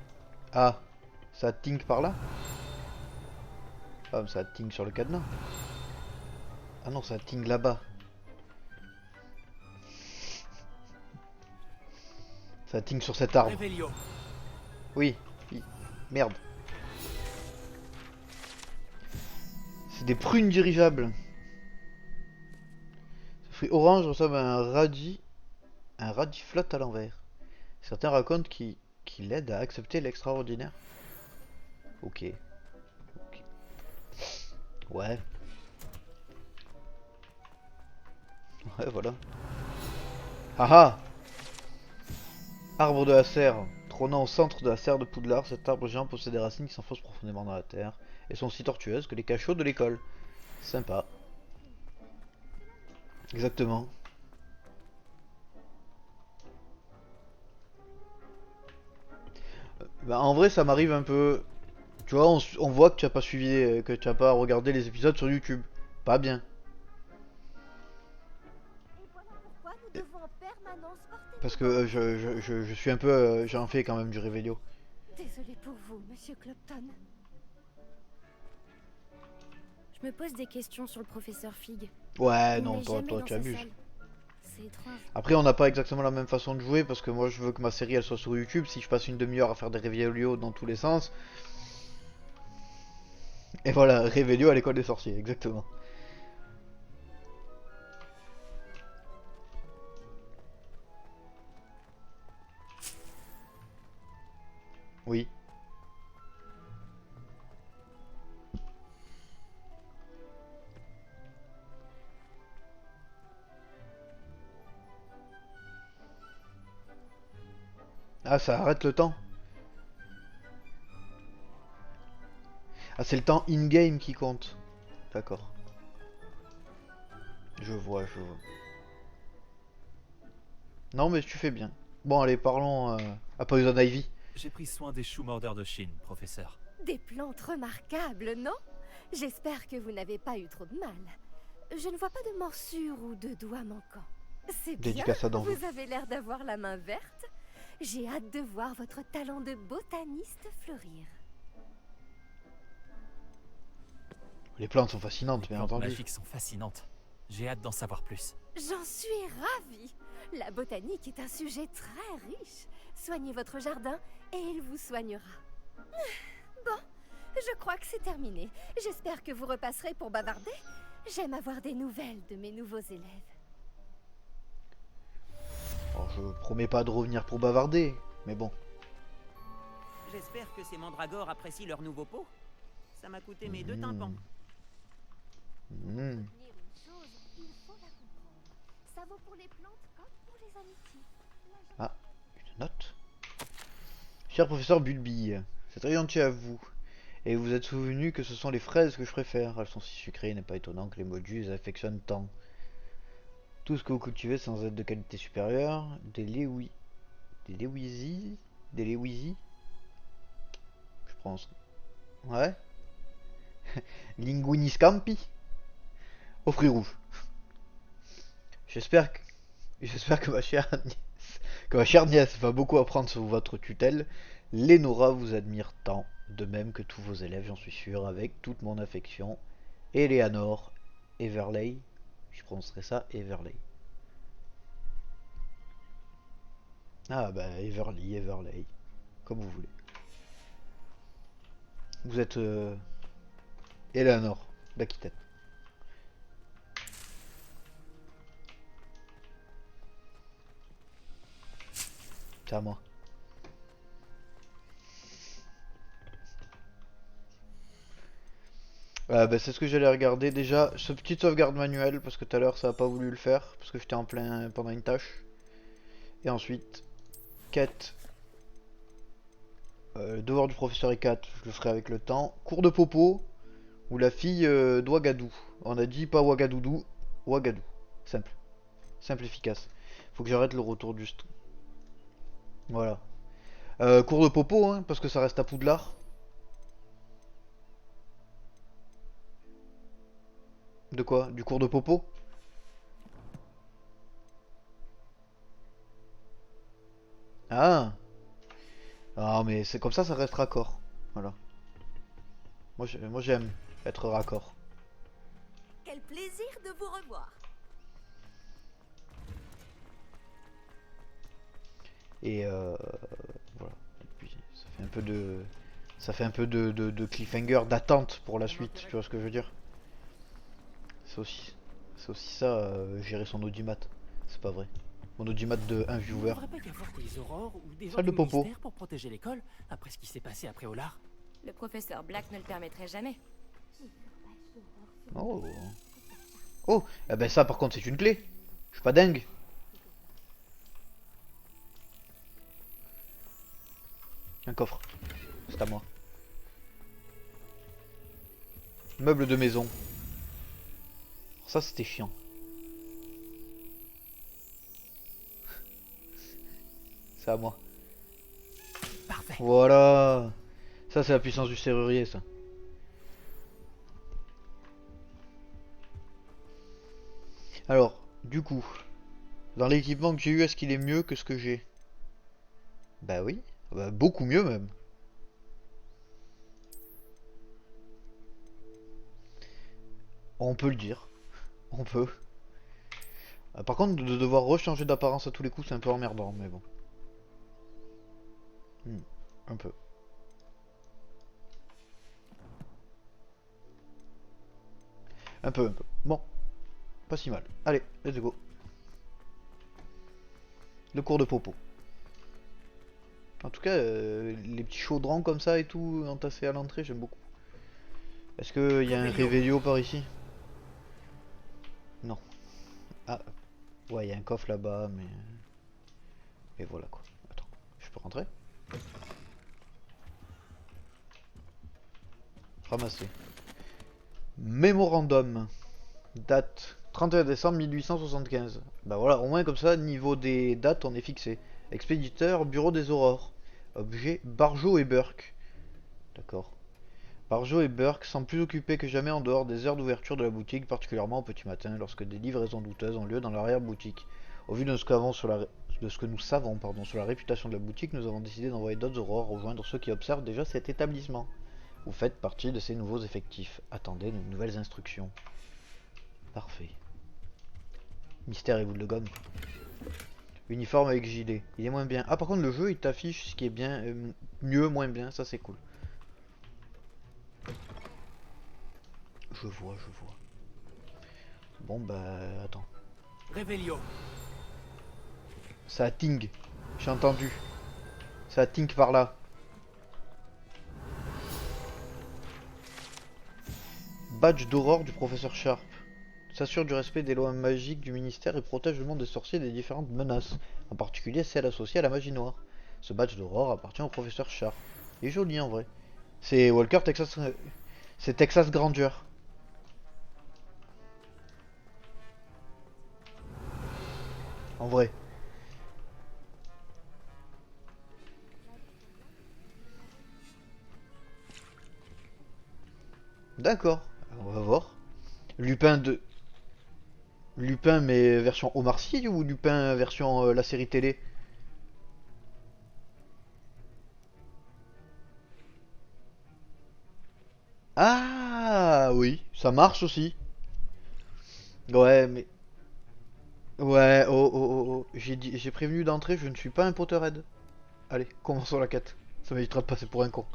Ah, ça ting par là? Ah, mais ça ting sur le cadenas. Ah non, ça ting là-bas. Ça ting sur cet arbre. Revelio. Oui. Merde. C'est des prunes dirigeables. Ce fruit orange ressemble à un radis. Un radis flotte à l'envers. Certains racontent qu'il aide à accepter l'extraordinaire. Ok. Ouais. Ouais, voilà. Haha! Arbre de la serre. Trônant au centre de la serre de Poudlard, cet arbre géant possède des racines qui s'enfoncent profondément dans la terre et sont si tortueuses que les cachots de l'école. Sympa. Exactement. Bah, en vrai, ça m'arrive un peu. Tu vois, on voit que tu as pas suivi, que tu as pas regardé les épisodes sur YouTube. Pas bien. Et voilà pourquoi nous devons en permanence porter Parce que nos gants. je suis un peu. J'en fais quand même du Révélio. Désolée pour vous, monsieur Clopton. Je me pose des questions sur le professeur Fig. Ouais, Il non, n'est toi jamais dans tu sa abuses. salle. C'est étrange. Après, on n'a pas exactement la même façon de jouer parce que moi je veux que ma série elle soit sur YouTube. Si je passe une demi-heure à faire des Révélio dans tous les sens. Et voilà, Révélio à l'école des sorciers, exactement. Oui. Ah, ça arrête le temps. Ah, c'est le temps in-game qui compte. D'accord. Je vois. Non, mais tu fais bien. Bon, allez, parlons à Poison Ivy. J'ai pris soin des choux mordeurs de Chine, professeur. Des plantes remarquables, non? J'espère que vous n'avez pas eu trop de mal. Je ne vois pas de morsures ou de doigts manquants. C'est bien, Dédicace à Danveux. vous avez l'air d'avoir la main verte. J'ai hâte de voir votre talent de botaniste fleurir. Les plantes sont fascinantes, Les bien plantes entendu. magiques sont fascinantes. J'ai hâte d'en savoir plus. J'en suis ravie. La botanique est un sujet très riche. Soignez votre jardin et il vous soignera. Bon, je crois que c'est terminé. J'espère que vous repasserez pour bavarder. J'aime avoir des nouvelles de mes nouveaux élèves. Alors, je promets pas de revenir pour bavarder, mais bon. J'espère que ces mandragores apprécient leur nouveau pot. Ça m'a coûté mes 2 tympans. Retenir une chose, il faut la comprendre. Ça vaut pour les plantes comme pour les amitiés. Ah, une note. Cher professeur Bulbille, c'est très gentil à vous. Et vous êtes souvenu que ce sont les fraises que je préfère. Elles sont si sucrées, il n'est pas étonnant que les moldus les affectionnent tant. Tout ce que vous cultivez sans être de qualité supérieure, des léwisis, je pense. Ouais. Linguini scampi, aux fruits rouges. J'espère que ma chère nièce va beaucoup apprendre sous votre tutelle. Lénora vous admire tant, de même que tous vos élèves, j'en suis sûr, avec toute mon affection. Eleanor Everley, je prononcerai ça Everley. Ah bah Everley, comme vous voulez. Vous êtes Eleanor d'Aquitaine. C'est à moi. Bah, c'est ce que j'allais regarder déjà, ce petit sauvegarde manuel parce que tout à l'heure ça a pas voulu le faire parce que j'étais en plein pendant une tâche. Et ensuite quête, devoir du professeur E4, je le ferai avec le temps. Cours de Popo ou la fille d'Ouagadou. On a dit pas Ouagadoudou, Ouagadou. Simple, simple efficace. Faut que j'arrête le retour du voilà. Cours de Popo hein, parce que ça reste à Poudlard. De quoi? Du cours de Popo? Ah! Ah mais c'est comme ça reste raccord. Voilà. Moi j'aime être raccord. Quel plaisir de vous revoir. Et voilà. Et puis ça fait un peu de cliffhanger, d'attente pour la suite, tu vois ce que je veux dire? C'est aussi ça, gérer son audimat. C'est pas vrai. Mon audimat de 1 viewer. Il devrait pas y avoir des aurores ou des Salle de Popo. ministères pour protéger l'école après ce qui s'est passé après Olar. Le professeur Black ne le permettrait jamais. Oh. Oh, eh ben ça par contre c'est une clé. Je suis pas dingue. Un coffre. C'est à moi. Meuble de maison. Ça c'était chiant. C'est à moi. Parfait. Voilà. Ça c'est la puissance du serrurier ça. Alors, du coup, dans l'équipement que j'ai eu, est-ce qu'il est mieux que ce que j'ai? Bah oui, bah, beaucoup mieux même. On peut le dire. On peut. Par contre, de devoir rechanger d'apparence à tous les coups, c'est un peu emmerdant, mais bon. Un peu. Un peu. Bon. Pas si mal. Allez, let's go. Le cours de Popo. En tout cas, les petits chaudrons comme ça et tout, entassés à l'entrée, j'aime beaucoup. Est-ce qu'il y a un réveillot par ici? Non. Ah. Ouais, il y a un coffre là-bas, mais... Et voilà quoi. Attends, je peux rentrer? Ramasser. Mémorandum. Date 31 décembre 1875. Bah voilà, au moins comme ça, niveau des dates, on est fixé. Expéditeur, bureau des aurores. Objet, Barjot et Burke. D'accord. Barjot et Burke semblent plus occupés que jamais en dehors des heures d'ouverture de la boutique, particulièrement au petit matin, lorsque des livraisons douteuses ont lieu dans l'arrière-boutique. Au vu de ce que nous savons sur la réputation de la boutique, nous avons décidé d'envoyer d'autres aurores rejoindre ceux qui observent déjà cet établissement. Vous faites partie de ces nouveaux effectifs. Attendez de nouvelles instructions. Parfait. Mystère et boule de gomme. Uniforme avec gilet. Il est moins bien. Ah par contre le jeu il t'affiche ce qui est bien, mieux, moins bien, ça c'est cool. Je vois. Bon bah attends. Réveillon. Ça ting. J'ai entendu. Ça ting par là. Badge d'aurore du professeur Sharp. S'assure du respect des lois magiques du ministère et protège le monde des sorciers des différentes menaces, en particulier celles associées à la magie noire. Ce badge d'aurore appartient au professeur Sharp. Il est joli en vrai. C'est Walker Texas. C'est Texas Granger. En vrai. D'accord, on va voir. Lupin de... Lupin mais version Omar Sy ou Lupin version la série télé? Ah oui, ça marche aussi. Ouais, mais... Ouais, oh. J'ai prévenu d'entrée, je ne suis pas un Potterhead. Allez, commençons la quête. Ça m'évitera de passer pour un con.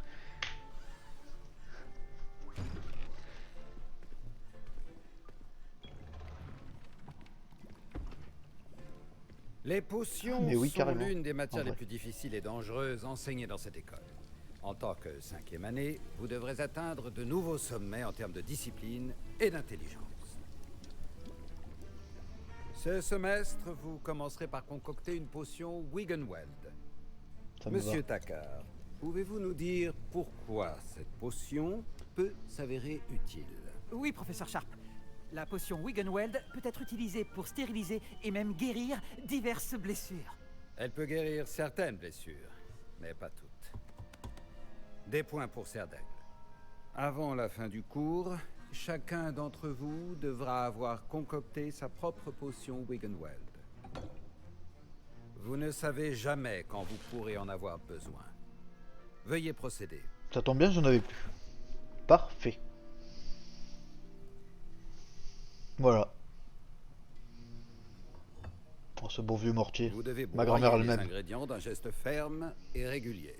Les potions Mais oui, sont carrément. l'une des En matières les vrai. plus difficiles et dangereuses enseignées dans cette école. En tant que 5e année, vous devrez atteindre de nouveaux sommets en termes de discipline et d'intelligence. Ce semestre, vous commencerez par concocter une potion Wiggenweld. Ça me Monsieur va. Takar, pouvez-vous nous dire pourquoi cette potion peut s'avérer utile? Oui, professeur Sharp. La potion Wiggenweld peut être utilisée pour stériliser et même guérir diverses blessures. Elle peut guérir certaines blessures, mais pas toutes. Des points pour Serdaigle. Avant la fin du cours, chacun d'entre vous devra avoir concocté sa propre potion Wiggenweld. Vous ne savez jamais quand vous pourrez en avoir besoin. Veuillez procéder. Ça tombe bien, j'en avais plus. Parfait. Voilà. Oh, ce bon vieux mortier. Vous devez Ma grand-mère broyer les elle-même. ingrédients d'un geste ferme et régulier.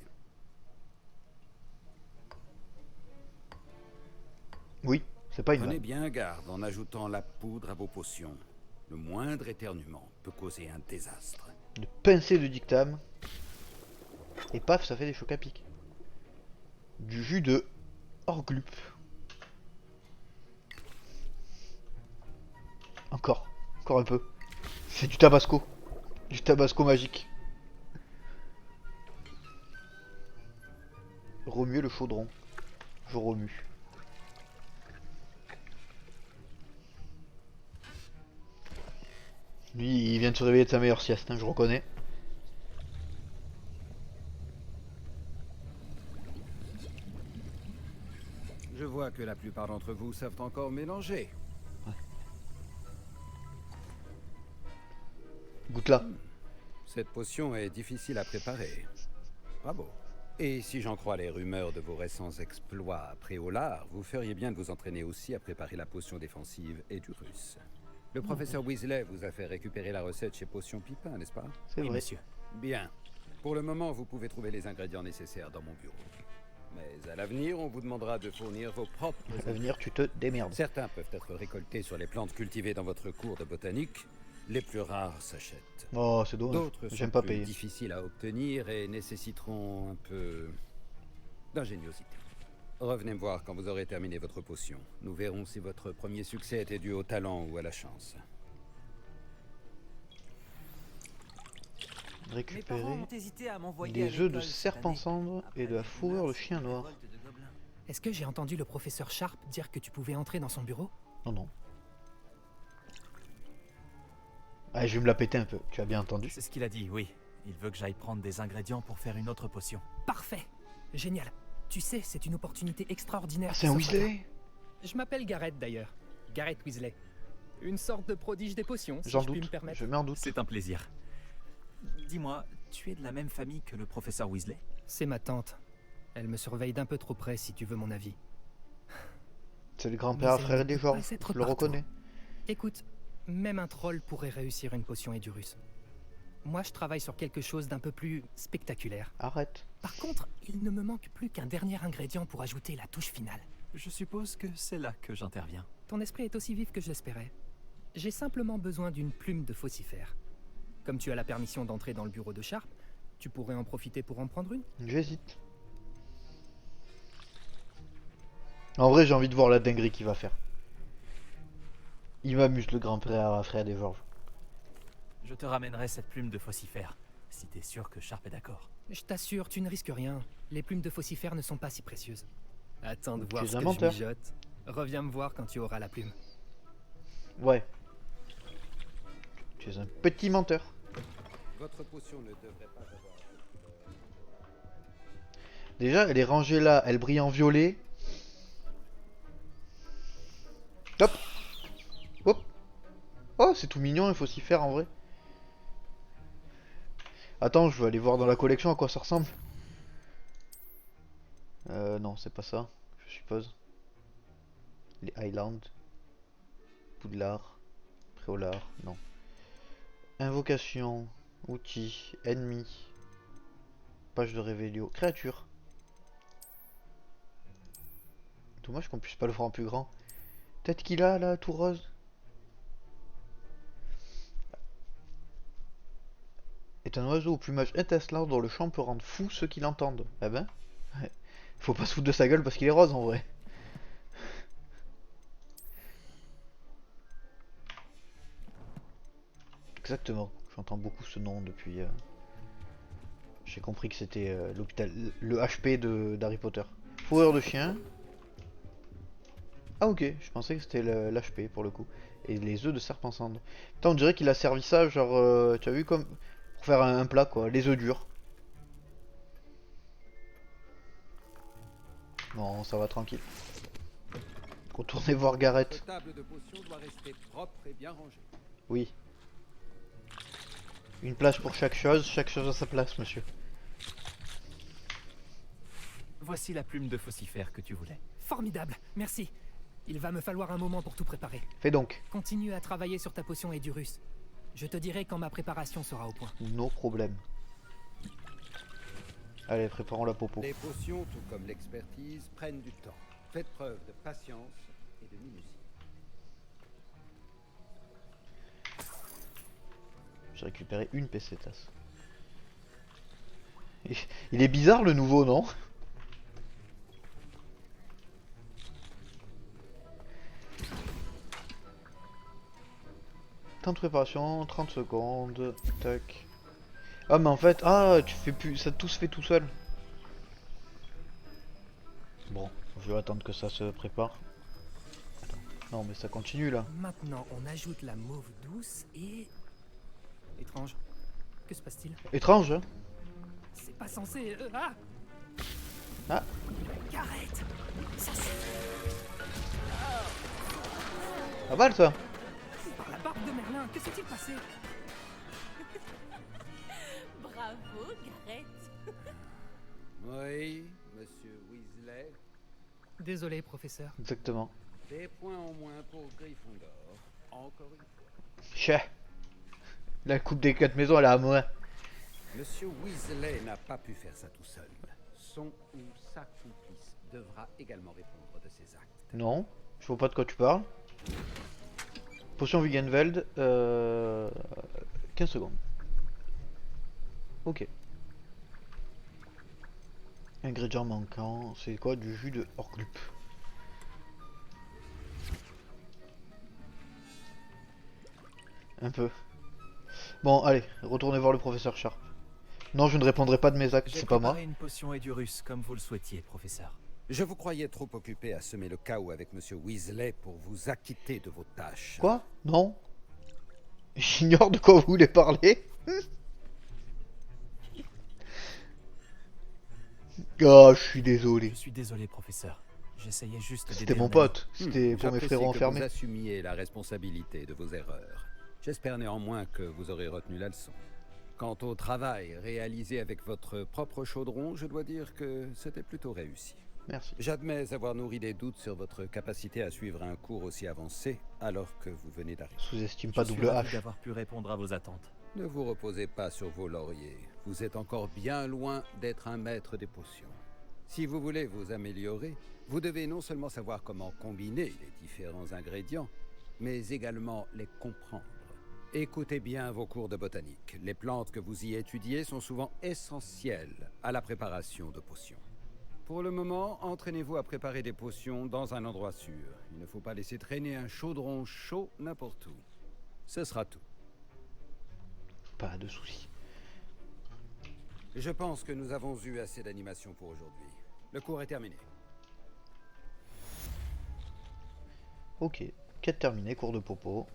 Oui, c'est pas une Prenez vanne. bien garde en ajoutant la poudre à vos potions. Le moindre éternuement peut causer un désastre. Une pincée de dictame. Et paf, ça fait des chocs à pic. Du jus de Orglup. Encore un peu. C'est du tabasco. Du tabasco magique. Remuer le chaudron. Je remue. Lui, il vient de se réveiller de sa meilleure sieste, hein, je reconnais. Je vois que la plupart d'entre vous savent encore mélanger. Goûte là. Cette potion est difficile à préparer. Bravo. Et si j'en crois les rumeurs de vos récents exploits à Préolard, vous feriez bien de vous entraîner aussi à préparer la potion défensive et du russe. Le professeur Weasley vous a fait récupérer la recette chez Potion Pipin, n'est-ce pas? C'est Oui, vrai. monsieur. Bien. Pour le moment, vous pouvez trouver les ingrédients nécessaires dans mon bureau. Mais à l'avenir, on vous demandera de fournir vos propres À l'avenir, tu te démerdes. Certains peuvent être récoltés sur les plantes cultivées dans votre cours de botanique. Les plus rares s'achètent. Oh, c'est dommage. D'autres sont J'aime pas plus payer. difficiles à obtenir et nécessiteront un peu d'ingéniosité. Revenez me voir quand vous aurez terminé votre potion. Nous verrons si votre premier succès était dû au talent ou à la chance. Mes Récupérer parents ont hésité à m'envoyer à des œufs de l'école cette serpent année. cendre et de la Après fourrure de menaces chien et noir. révoltes de gobelins. Est-ce que j'ai entendu le professeur Sharp dire que tu pouvais entrer dans son bureau? Non, non. Allez, je vais me la péter un peu. Tu as bien entendu? C'est ce qu'il a dit, oui. Il veut que j'aille prendre des ingrédients pour faire une autre potion. Parfait. Génial. Tu sais, c'est une opportunité extraordinaire. Ah, qui c'est un s'offre à toi. Weasley? Je m'appelle Garrett d'ailleurs. Garrett Weasley. Une sorte de prodige des potions, si J'en je puis me doute. permettre. Je mets en doute. C'est un plaisir. Dis-moi, tu es de la même famille que le professeur Weasley? C'est ma tante. Elle me surveille d'un peu trop près, si tu veux mon avis. C'est le grand-père Mais elle frère ne des peut Georges. pas être Je le partout. reconnais. Écoute, même un troll pourrait réussir une potion Edurus. Moi, je travaille sur quelque chose d'un peu plus spectaculaire. Arrête. Par contre, il ne me manque plus qu'un dernier ingrédient pour ajouter la touche finale. Je suppose que c'est là que j'interviens. Ton esprit est aussi vif que je l'espérais. J'ai simplement besoin d'une plume de faucifère. Comme tu as la permission d'entrer dans le bureau de Sharp, tu pourrais en profiter pour en prendre une. J'hésite. En vrai, j'ai envie de voir la dinguerie qu'il va faire. Il m'amuse, le grand-père frère des Georges. Je te ramènerai cette plume de faucifère, si t'es sûr que Sharp est d'accord. Je t'assure, tu ne risques rien. Les plumes de faucifères ne sont pas si précieuses. Attends de Tu voir es ce un que menteur. je mijote. Reviens me voir quand tu auras la plume. Ouais. Tu es un petit menteur. Votre potion ne devrait pas avoir... Déjà, elle est rangée là, elle brille en violet. Hop. Hop. Oh, c'est tout mignon, il faut s'y faire en vrai. Attends, je vais aller voir dans la collection à quoi ça ressemble. Non, c'est pas ça, je suppose. Les Highlands. Poudlard. Préolard, non. Invocation. Outils. Ennemis. Page de Révélio. Créature. Dommage qu'on puisse pas le voir en plus grand. Peut-être qu'il a là, tout rose. Est un oiseau au plumage étincelant dont le chant peut rendre fou ceux qui l'entendent. Eh ben, ouais. Faut pas se foutre de sa gueule parce qu'il est rose en vrai. Exactement. J'entends beaucoup ce nom depuis. J'ai compris que c'était l'hôpital, le HP d'Harry Potter. Fourrure de chien. Ah ok, je pensais que c'était l'HP pour le coup. Et les œufs de serpent cendre. Putain, on dirait qu'il a servi ça, genre, tu as vu comme... Pour faire un plat quoi, les œufs durs. Bon, ça va tranquille. Retournez voir Gareth. Votre table de potions doit rester propre et bien rangée. Oui. Une place pour chaque chose à sa place, monsieur. Voici la plume de faucifère que tu voulais. Formidable, merci. Il va me falloir un moment pour tout préparer. Fais donc. Continue à travailler sur ta potion Edurus. Je te dirai quand ma préparation sera au point. No problème. Allez, préparons la popo. Les potions, tout comme l'expertise, prennent du temps. Faites preuve de patience et de minutie. J'ai récupéré une pesetas. Il est bizarre le nouveau, non? Temps de préparation, 30 secondes. Tac. Ah mais en fait, tu fais plus, ça tout se fait tout seul. Bon, je vais attendre que ça se prépare. Attends. Non mais ça continue là. Maintenant, on ajoute la mauve douce et... Étrange. Que se passe-t-il? Étrange, hein? C'est pas censé... Ah! Ah. Gareth! Ça Pas mal ça. Par la barbe de Merlin, que s'est-il passé? Bravo, Gareth. Oui, monsieur Weasley. Désolé, professeur. Exactement. Des points en moins pour Gryffondor. Encore une fois. Chais. La coupe des 4 maisons elle est à moi. Monsieur Weasley n'a pas pu faire ça tout seul. Son ou sa complice devra également répondre de ses actes. Non, je vois pas de quoi tu parles. Potion Wigenveld, 15 secondes. Ok. Ingrédient manquant, c'est quoi? Du jus de Horglup. Un peu. Bon, allez, retournez voir le professeur Sharp. Non, je ne répondrai pas de mes actes, J'ai c'est pas moi. préparé une potion Edurus comme vous le souhaitiez, professeur. Je vous croyais trop occupé à semer le chaos avec monsieur Weasley pour vous acquitter de vos tâches. Quoi? Non. J'ignore de quoi vous voulez parler. Oh, je suis désolé. Je suis désolé, professeur. J'essayais juste d'aider C'était mon un ami. pote. C'était pour mes J'apprécie frérots que enfermés. vous assumiez la responsabilité de vos erreurs. J'espère néanmoins que vous aurez retenu la leçon. Quant au travail réalisé avec votre propre chaudron, je dois dire que c'était plutôt réussi. Merci. J'admets avoir nourri des doutes sur votre capacité à suivre un cours aussi avancé alors que vous venez d'arriver. Sous-estime pas Je suis double ravi H. d'avoir pu répondre à vos attentes. Ne vous reposez pas sur vos lauriers. Vous êtes encore bien loin d'être un maître des potions. Si vous voulez vous améliorer, vous devez non seulement savoir comment combiner les différents ingrédients, mais également les comprendre. Écoutez bien vos cours de botanique. Les plantes que vous y étudiez sont souvent essentielles à la préparation de potions. Pour le moment, entraînez-vous à préparer des potions dans un endroit sûr. Il ne faut pas laisser traîner un chaudron chaud n'importe où. Ce sera tout. Pas de soucis. Je pense que nous avons eu assez d'animation pour aujourd'hui. Le cours est terminé. Ok, quête terminée, cours de popo.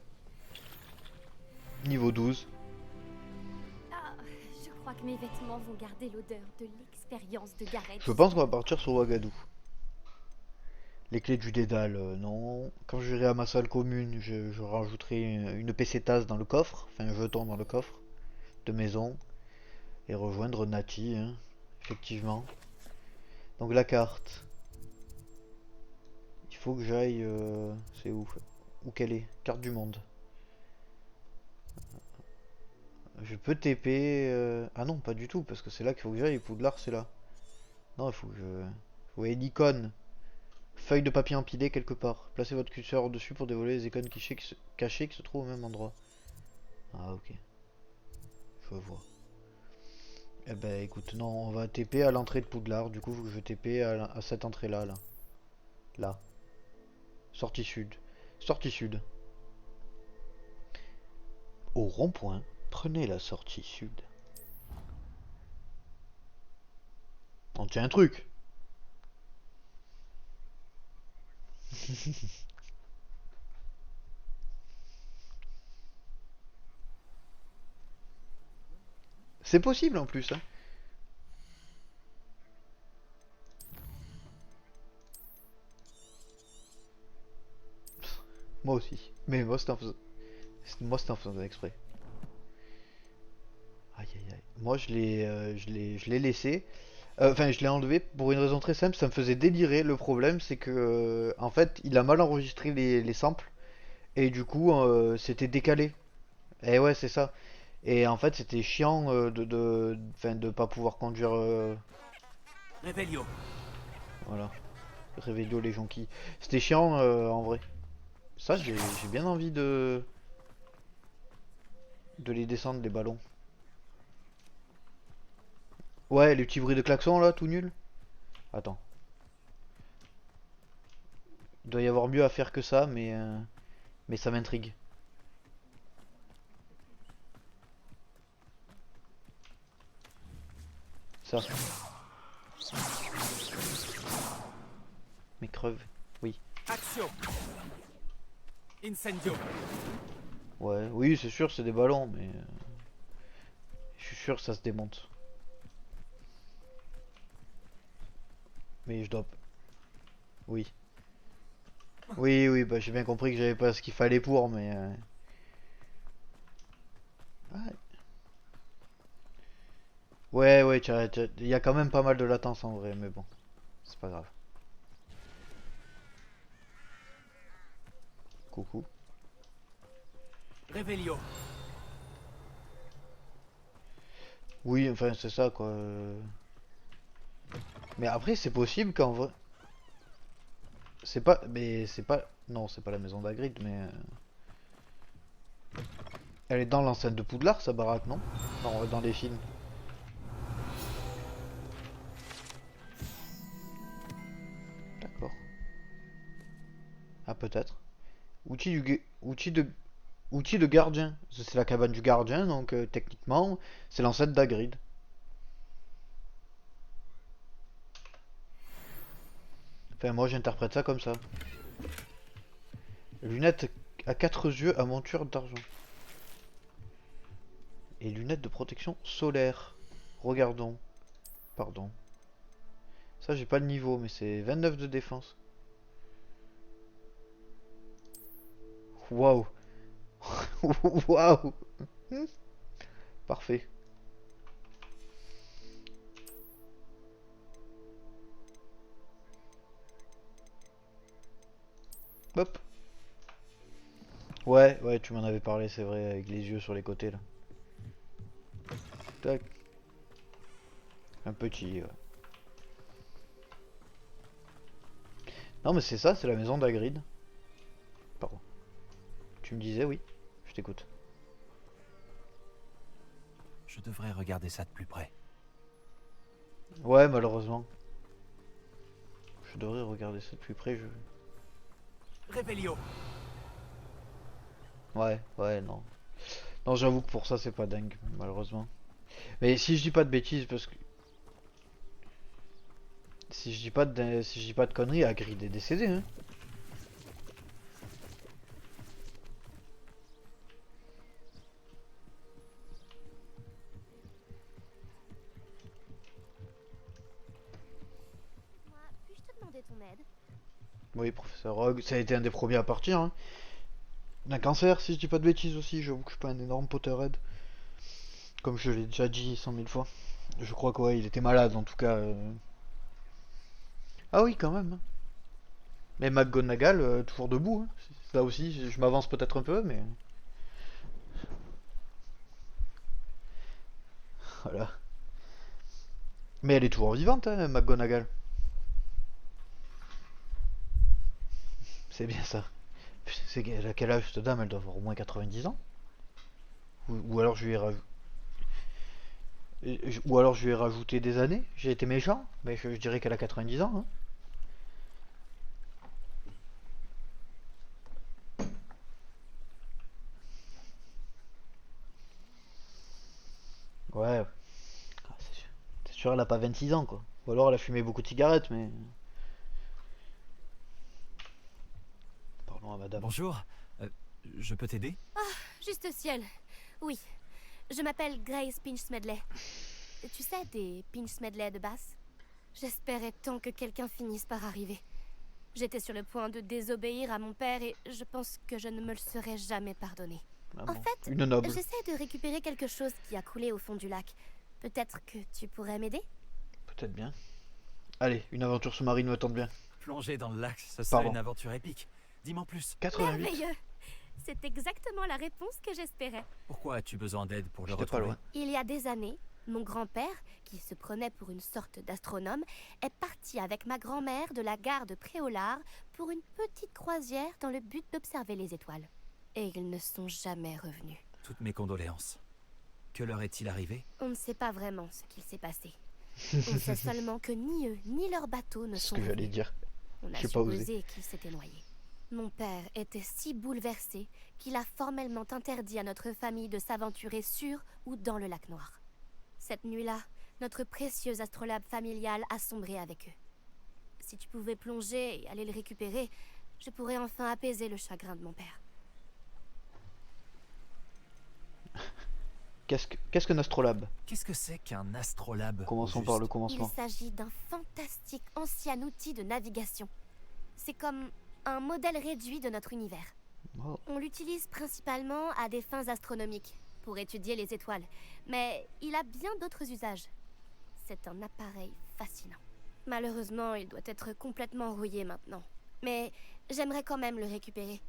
Niveau 12. Ah, je crois que mes vêtements vont garder l'odeur de l'expérience de Gareth. Je pense qu'on va partir sur Ouagadou. Les clés du dédale, non. Quand j'irai à ma salle commune, je rajouterai une PC tasse dans le coffre, enfin un jeton dans le coffre de maison. Et rejoindre Nati, hein, effectivement. Donc la carte. Il faut que j'aille... c'est où? Où qu'elle est? Carte du monde. Je peux TP... Ah non, pas du tout, parce que c'est là qu'il faut que j'aille, et Poudlard c'est là. Non, il faut que je... Vous voyez l'icône. Feuille de papier empilée quelque part. Placez votre curseur dessus pour dévoiler les icônes cachées qui se trouvent au même endroit. Ah ok. Je vois. Eh ben écoute, non, on va TP à l'entrée de Poudlard. Du coup, il faut que je TP à cette entrée-là, là. Là. Sortie sud. Sortie sud. Au rond-point, prenez la sortie sud. On tient un truc. C'est possible en plus, hein. Moi aussi. Mais moi, c'est en faisant exprès. Aïe aïe aïe. Moi, je l'ai laissé. Enfin, je l'ai enlevé pour une raison très simple. Ça me faisait délirer. Le problème, c'est que, en fait, il a mal enregistré les samples. Et du coup, c'était décalé. Et ouais, c'est ça. Et en fait, c'était chiant enfin, de pas pouvoir conduire. Réveillon. Voilà. Réveillon les jonquilles. C'était chiant en vrai. Ça, j'ai bien envie de les descendre, les ballons. Ouais, les petits bruits de klaxon là, tout nul. Attends. Il doit y avoir mieux à faire que ça, mais ça m'intrigue. Ça. Mais creve. Oui. Action. Incendio. Ouais, oui, c'est sûr, c'est des ballons, mais je suis sûr que ça se démonte. Mais je dois. Oui. Oui, oui, bah j'ai bien compris que j'avais pas ce qu'il fallait pour, mais. Ouais, ouais, il y a quand même pas mal de latence en vrai, mais bon, c'est pas grave. Coucou. Réveillon. Oui, enfin c'est ça quoi. Mais après c'est possible qu'en vrai. C'est pas. Mais c'est pas. Non, c'est pas la maison d'Hagrid, mais. Elle est dans l'enceinte de Poudlard, sa baraque, non? Dans les films. D'accord. Ah, peut-être. Outil de gardien. C'est la cabane du gardien, donc techniquement, c'est l'ancêtre d'Hagrid. Enfin, moi j'interprète ça comme ça. Lunettes à 4 yeux à monture d'argent. Et lunettes de protection solaire. Regardons. Pardon. Ça, j'ai pas le niveau, mais c'est 29 de défense. Waouh. Waouh. Parfait. Hop. Ouais, ouais, tu m'en avais parlé, c'est vrai, avec les yeux sur les côtés là. Tac. Un petit. Ouais. Non, mais c'est ça, c'est la maison d'Hagrid. Pardon. Tu me disais, oui, je t'écoute. Je devrais regarder ça de plus près. Ouais, malheureusement. Je devrais regarder ça de plus près, je. Réveillon. Ouais, ouais, non. Non, j'avoue que pour ça, c'est pas dingue, malheureusement. Mais si je dis pas de bêtises, parce que si je dis pas de conneries, Hagrid est décédé, hein. Puis-je te demander ton aide? Oui, professeur Rogue, ça a été un des premiers à partir, hein. D'un cancer, si je dis pas de bêtises aussi, j'avoue que je suis pas un énorme Potterhead. Comme je l'ai déjà dit 100 000 fois. Je crois que ouais, il était malade en tout cas. Ah oui, quand même, hein. Mais McGonagall, toujours debout, hein. Ça aussi, je m'avance peut-être un peu, mais... Voilà. Mais elle est toujours vivante, hein, McGonagall. C'est bien ça. Elle a quel âge cette dame? Elle doit avoir au moins 90 ans. Ou alors je lui ai ou alors je lui ai rajouté des années. J'ai été méchant, mais je dirais qu'elle a 90 ans, hein. Ouais, c'est sûr, elle a pas 26 ans, quoi. Ou alors elle a fumé beaucoup de cigarettes, mais... Pardon à madame. Bonjour, je peux t'aider? Juste au ciel. Oui. Je m'appelle Grace Pinch Medley. Tu sais, des Pinch Medley de Bass? J'espérais tant que quelqu'un finisse par arriver. J'étais sur le point de désobéir à mon père et je pense que je ne me le serais jamais pardonné. Ah En bon, fait, une noble. j'essaie de récupérer quelque chose qui a coulé au fond du lac. Peut-être que tu pourrais m'aider? Peut-être bien. Allez, une aventure sous-marine me tente bien. Plonger dans le lac, ce serait Pardon. une aventure épique. Dis-moi plus. 88. Merveilleux! C'est exactement la réponse que j'espérais. Pourquoi as-tu besoin d'aide pour le J'étais pas retrouver? loin. Il y a des années, mon grand-père, qui se prenait pour une sorte d'astronome, est parti avec ma grand-mère de la gare de Préolard pour une petite croisière dans le but d'observer les étoiles. Et ils ne sont jamais revenus. Toutes mes condoléances. Que leur est-il arrivé? On ne sait pas vraiment ce qu'il s'est passé. On sait seulement que ni eux, ni leur bateau ne C'est ce sont que j'allais revenus. dire. On a J'ai pas osé. supposé qu'ils s'étaient noyés. Mon père était si bouleversé qu'il a formellement interdit à notre famille de s'aventurer sur ou dans le lac Noir. Cette nuit-là, notre précieux astrolabe familial a sombré avec eux. Si tu pouvais plonger et aller le récupérer, je pourrais enfin apaiser le chagrin de mon père. Qu'est-ce qu'un astrolabe? Qu'est-ce que c'est qu'un astrolabe? Commençons au par le juste? commencement. Il s'agit d'un fantastique ancien outil de navigation. C'est comme un modèle réduit de notre univers. Oh. On l'utilise principalement à des fins astronomiques, pour étudier les étoiles, mais il a bien d'autres usages. C'est un appareil fascinant. Malheureusement, il doit être complètement rouillé maintenant. Mais j'aimerais quand même le récupérer.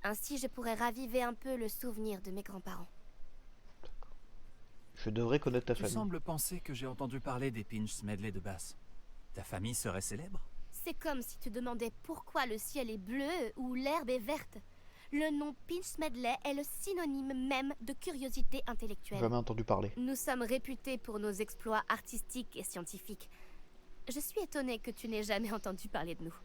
Ainsi, je pourrais raviver un peu le souvenir de mes grands-parents. Je devrais connaître ta Tu famille. sembles penser que j'ai entendu parler des Pinch Medley de Bass. Ta famille serait célèbre? C'est comme si tu demandais pourquoi le ciel est bleu ou l'herbe est verte. Le nom Pinch Medley est le synonyme même de curiosité intellectuelle. Jamais entendu parler. Nous sommes réputés pour nos exploits artistiques et scientifiques. Je suis étonnée que tu n'aies jamais entendu parler de nous.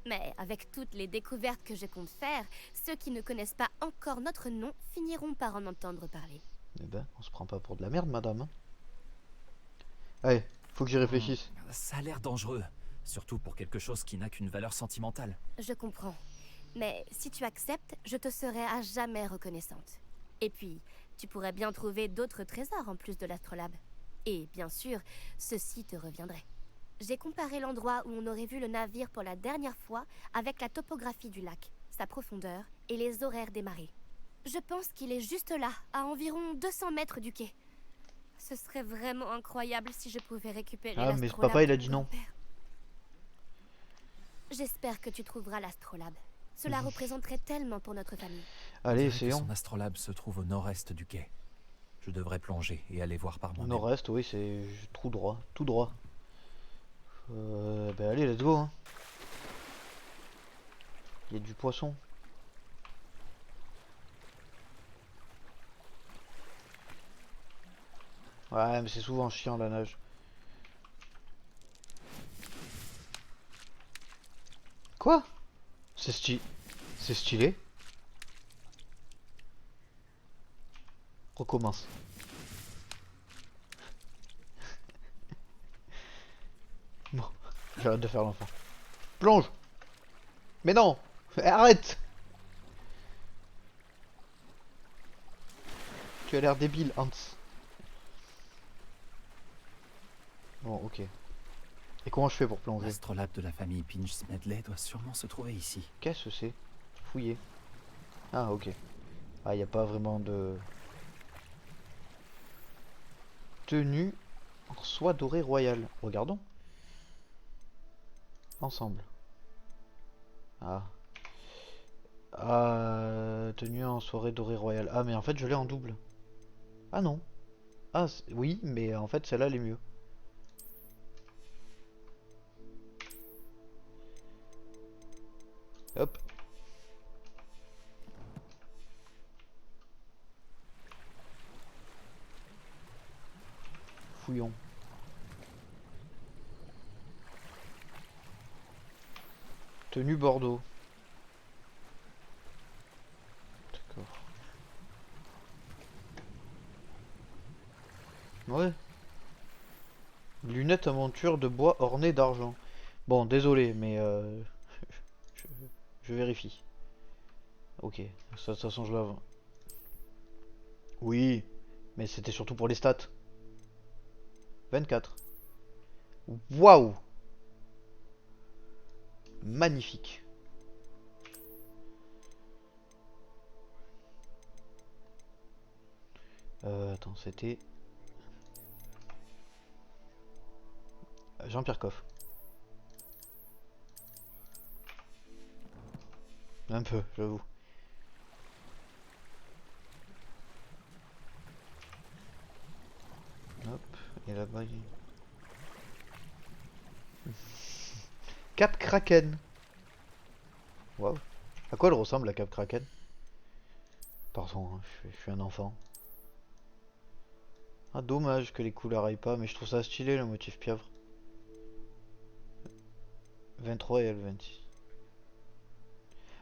Mais avec toutes les découvertes que je compte faire, ceux qui ne connaissent pas encore notre nom finiront par en entendre parler. Eh ben, on se prend pas pour de la merde, madame, hein. Allez, faut que j'y réfléchisse. Ça a l'air dangereux, surtout pour quelque chose qui n'a qu'une valeur sentimentale. Je comprends. Mais si tu acceptes, je te serai à jamais reconnaissante. Et puis, tu pourrais bien trouver d'autres trésors en plus de l'astrolabe. Et bien sûr, ceci te reviendrait. J'ai comparé l'endroit où on aurait vu le navire pour la dernière fois avec la topographie du lac, sa profondeur et les horaires des marées. Je pense qu'il est juste là, à environ 200 mètres du quai. Ce serait vraiment incroyable si je pouvais récupérer Ah, mais l'astrolabe papa, il a de dit mon non. grand-père. J'espère que tu trouveras l'astrolabe. Cela représenterait tellement pour notre famille. Allez, On dirait que essayons. Son astrolabe se trouve au nord-est du quai. Je devrais plonger et aller voir par Au moi-même. nord-est, oui, c'est tout droit, tout droit. Ben allez, let's go, hein. Il y a du poisson. Ouais, mais c'est souvent chiant la nage. Quoi? C'est stylé. Recommence. J'arrête de faire l'enfant. Plonge. Mais non. Arrête. Tu as l'air débile, Hans. Bon, ok. Et comment je fais pour plonger? L'astrolabe de la famille Pinch-Smedley doit sûrement se trouver ici. Qu'est-ce que c'est? Fouiller. Ah, ok. Ah, il n'y a pas vraiment de... Tenue en soie dorée royale. Regardons. Ensemble. Ah. Tenue en soirée dorée royale. Ah, mais en fait, je l'ai en double. Ah non. Ah, oui, mais en fait, celle-là, elle est mieux. Hop. Fouillons. Tenue Bordeaux. D'accord. Ouais. Lunettes à monture de bois ornées d'argent. Bon, désolé, mais je vérifie. Ok, ça de toute façon je l'avais. Oui, mais c'était surtout pour les stats. 24. Waouh! Magnifique. Attends, c'était... Jean-Pierre Coff. Un peu, j'avoue. Hop, et là-bas il... Cap Kraken. Waouh. À quoi elle ressemble la Cap Kraken? Pardon, hein, je suis un enfant. Ah, dommage que les couleurs aillent pas, mais je trouve ça stylé le motif pieuvre. 23 et L26.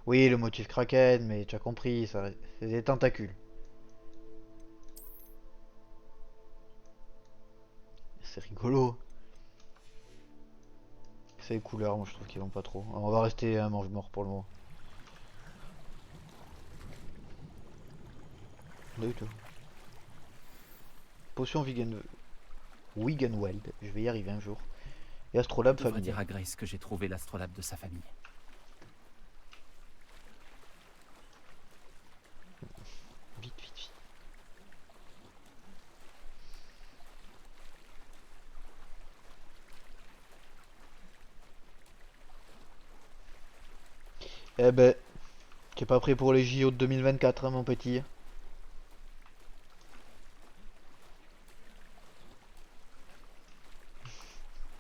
Oui, le motif Kraken, mais tu as compris, ça, c'est des tentacules. C'est rigolo. C'est les couleurs, moi je trouve qu'ils vont pas trop. On va rester un mange-mort pour le moment. Du tout. Potion vegan... Wiggenweld, je vais y arriver un jour. Et astrolabe Je devrais familial. dire à Grace que j'ai trouvé l'astrolabe de sa famille. Vite, vite, vite. Eh ben, t'es pas prêt pour les JO de 2024, hein, mon petit.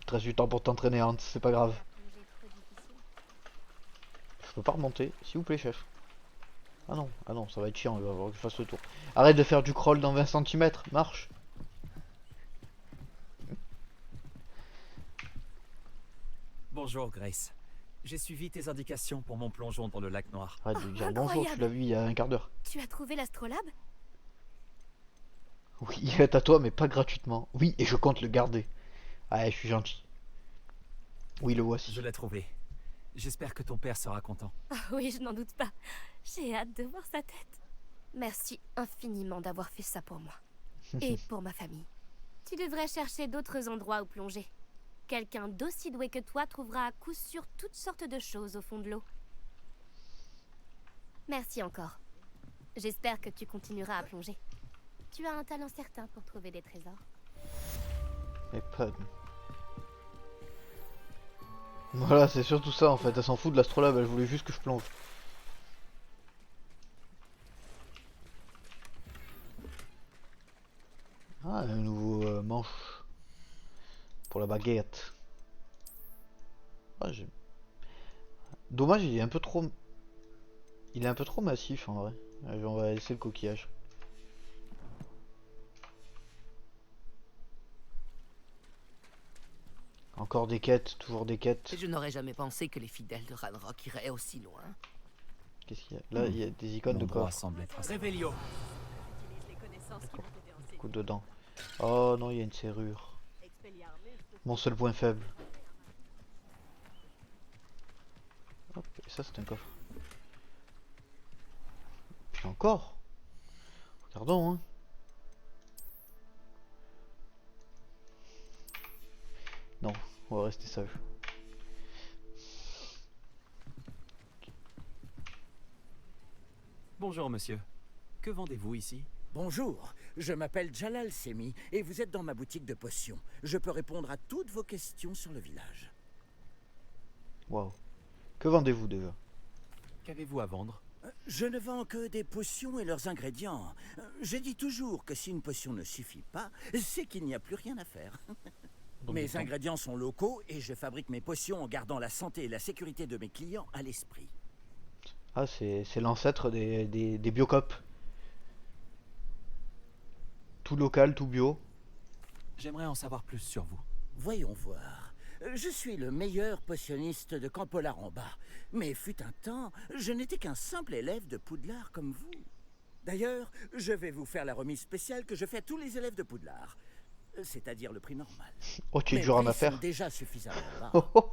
Il te reste du temps pour t'entraîner, Hans, c'est pas grave. Je peux pas remonter, s'il vous plaît, chef. Ah non, ça va être chiant, il va falloir que je fasse le tour. Arrête de faire du crawl dans 20 cm, marche. Bonjour Grace. J'ai suivi tes indications pour mon plongeon dans le lac Noir. Arrête de dire incroyable. bonjour, tu l'as vu il y a un quart d'heure. Tu as trouvé l'astrolabe? Oui, il est à toi, mais pas gratuitement. Oui, et je compte le garder. Ah, je suis gentil. Oui, le voici. Je l'ai trouvé. J'espère que ton père sera content. Ah oui, je n'en doute pas. J'ai hâte de voir sa tête. Merci infiniment d'avoir fait ça pour moi. Et pour ma famille. Tu devrais chercher d'autres endroits où plonger. Quelqu'un d'aussi doué que toi trouvera à coup sûr toutes sortes de choses au fond de l'eau. Merci encore. J'espère que tu continueras à plonger. Tu as un talent certain pour trouver des trésors. Mais pas de... Voilà, c'est surtout ça en fait. Elle s'en fout de l'astrolabe, elle voulait juste que je plonge. Ah, un nouveau manche. Pour la baguette. Ah, dommage, il est un peu trop... Il est un peu trop massif en vrai. Allez, on va laisser le coquillage. Encore des quêtes, toujours des quêtes. Je n'aurais jamais pensé que les fidèles de Ranrock iraient aussi loin. Qu'est-ce qu'il y a? Là, il y a des icônes de corps. Semble être assez... Révélio. Coup dedans. Oh non, il y a une serrure. Mon seul point faible. ça c'est un coffre. Puis encore. Regardons, hein. Non, on va rester sage. Bonjour, monsieur. Que vendez-vous ici? Bonjour, je m'appelle Jalal Semi et vous êtes dans ma boutique de potions. Je peux répondre à toutes vos questions sur le village. Waouh. Que vendez-vous déjà? Qu'avez-vous à vendre? Je ne vends que des potions et leurs ingrédients. Je dis toujours que si une potion ne suffit pas, c'est qu'il n'y a plus rien à faire. Mes ingrédients sont locaux et je fabrique mes potions en gardant la santé et la sécurité de mes clients à l'esprit. Ah, c'est l'ancêtre des Biocop. Tout local, tout bio. J'aimerais en savoir plus sur vous. Voyons voir. Je suis le meilleur potionniste de Campolar en bas. Mais fut un temps, je n'étais qu'un simple élève de Poudlard comme vous. D'ailleurs, je vais vous faire la remise spéciale que je fais à tous les élèves de Poudlard. C'est-à-dire le prix normal. Oh, tu es dur en affaires. Déjà suffisamment bas. Oh, oh.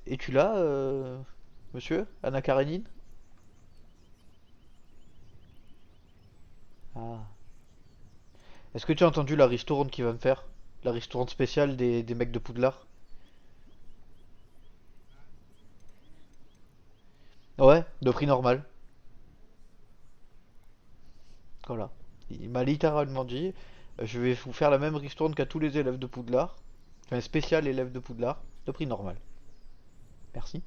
Et tu l'as, monsieur Anna Karenine? Ah. Est-ce que tu as entendu la ristourne qu'il va me faire? La ristourne spéciale des mecs de Poudlard? Ouais, de prix normal. Voilà. Il m'a littéralement dit, je vais vous faire la même ristourne qu'à tous les élèves de Poudlard. Enfin, spécial élève de Poudlard, de prix normal. Merci.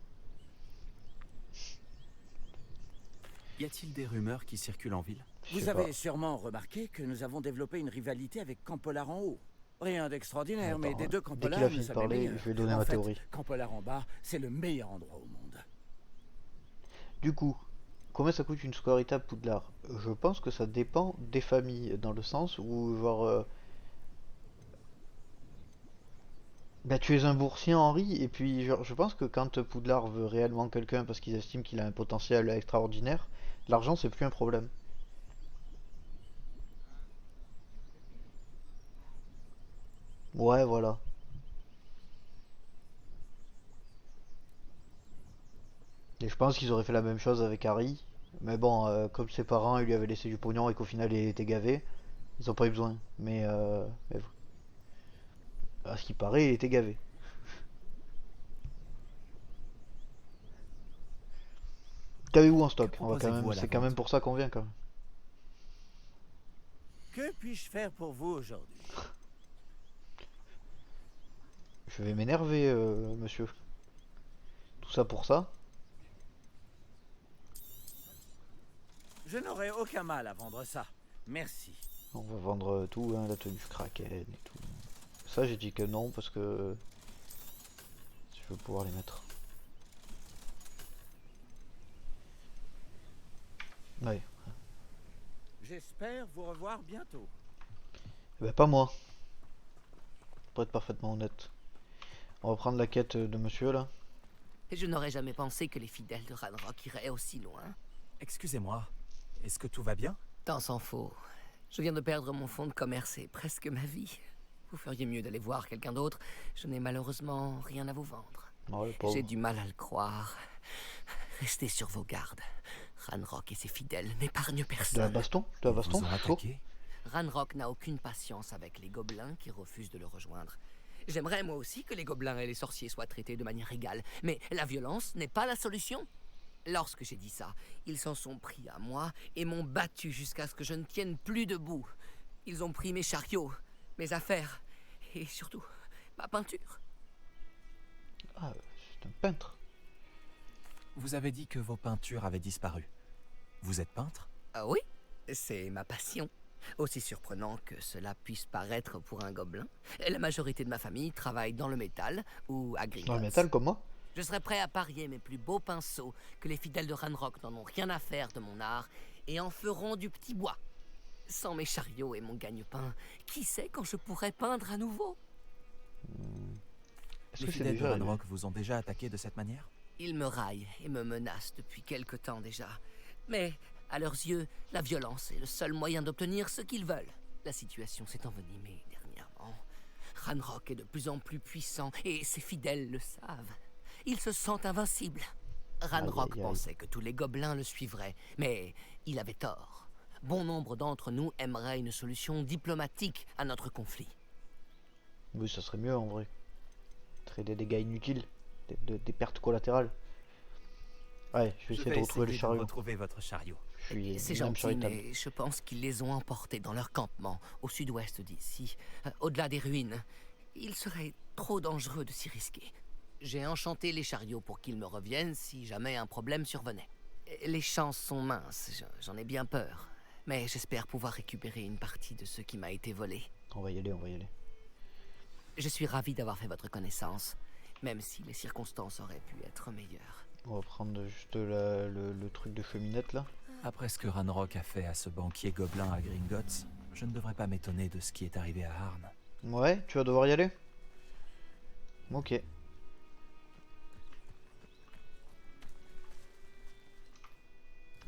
Y a-t-il des rumeurs qui circulent en ville? Vous avez sûrement remarqué que nous avons développé une rivalité avec Campolar en haut. Rien d'extraordinaire, mais des deux Campolar, dès qu'il a fini de nous sommes les parler, meilleurs. je vais donner En ma fait, théorie. Campolar en bas, c'est le meilleur endroit au monde. Du coup, combien ça coûte une scolarité à Poudlard? Je pense que ça dépend des familles, dans le sens où, genre... bah, tu es un boursier Henri, et puis genre, je pense que quand Poudlard veut réellement quelqu'un parce qu'ils estiment qu'il a un potentiel extraordinaire, l'argent c'est plus un problème. Ouais, voilà. Et je pense qu'ils auraient fait la même chose avec Harry. Mais bon, comme ses parents ils lui avaient laissé du pognon et qu'au final il était gavé, ils ont pas eu besoin. Mais à ce qui paraît, il était gavé. Qu'avez-vous en stock? On va quand même, c'est quand même pour ça qu'on vient quand même. Que puis-je faire pour vous aujourd'hui? Je vais m'énerver, monsieur. Tout ça pour ça? Je n'aurai aucun mal à vendre ça. Merci. On va vendre tout, hein, la tenue Kraken et tout. Ça, j'ai dit que non parce que je veux pouvoir les mettre. Ouais. J'espère vous revoir bientôt. Eh ben, pas moi. Pour être parfaitement honnête. On va prendre la quête de monsieur là. Et je n'aurais jamais pensé que les fidèles de Ranrock iraient aussi loin. Excusez-moi, est-ce que tout va bien? Tant s'en faut. Je viens de perdre mon fonds de commerce et presque ma vie. Vous feriez mieux d'aller voir quelqu'un d'autre. Je n'ai malheureusement rien à vous vendre. Oh, j'ai du mal à le croire. Restez sur vos gardes. Ranrock et ses fidèles n'épargnent personne. De la baston? De la baston? Ranrock n'a aucune patience avec les gobelins qui refusent de le rejoindre. J'aimerais moi aussi que les gobelins et les sorciers soient traités de manière égale, mais la violence n'est pas la solution. Lorsque j'ai dit ça, ils s'en sont pris à moi et m'ont battu jusqu'à ce que je ne tienne plus debout. Ils ont pris mes chariots, mes affaires et surtout ma peinture. Ah, c'est un peintre. Vous avez dit que vos peintures avaient disparu. Vous êtes peintre? Ah oui, c'est ma passion. Aussi surprenant que cela puisse paraître pour un gobelin, la majorité de ma famille travaille dans le métal ou à Gringotts. Dans le métal comme moi? Je serais prêt à parier mes plus beaux pinceaux que les fidèles de Ranrock n'en ont rien à faire de mon art et en feront du petit bois. Sans mes chariots et mon gagne-pain, qui sait quand je pourrais peindre à nouveau? Les fidèles de Ranrock vous ont déjà attaqué de cette manière? Ils me raillent et me menacent depuis quelque temps déjà. Mais, à leurs yeux, la violence est le seul moyen d'obtenir ce qu'ils veulent. La situation s'est envenimée dernièrement. Ranrock est de plus en plus puissant et ses fidèles le savent. il se sent invincible. Ranrock pensait que tous les gobelins le suivraient, mais il avait tort. Bon nombre d'entre nous aimeraient une solution diplomatique à notre conflit. Oui, ça serait mieux en vrai. Des dégâts inutiles, des pertes collatérales. Ouais, je vais essayer de retrouver le chariot. Retrouver votre chariot. C'est gentil, mais je pense qu'ils les ont emportés dans leur campement, au sud-ouest d'ici, au-delà des ruines. Il serait trop dangereux de s'y risquer. J'ai enchanté les chariots pour qu'ils me reviennent si jamais un problème survenait. Les chances sont minces, j'en ai bien peur. Mais j'espère pouvoir récupérer une partie de ce qui m'a été volé. On va y aller, on va y aller. Je suis ravi d'avoir fait votre connaissance, même si les circonstances auraient pu être meilleures. On va prendre juste le truc de cheminette là. Après ce que Ranrock a fait à ce banquier gobelin à Gringotts, je ne devrais pas m'étonner de ce qui est arrivé à Harn. Ouais, tu vas devoir y aller? Ok.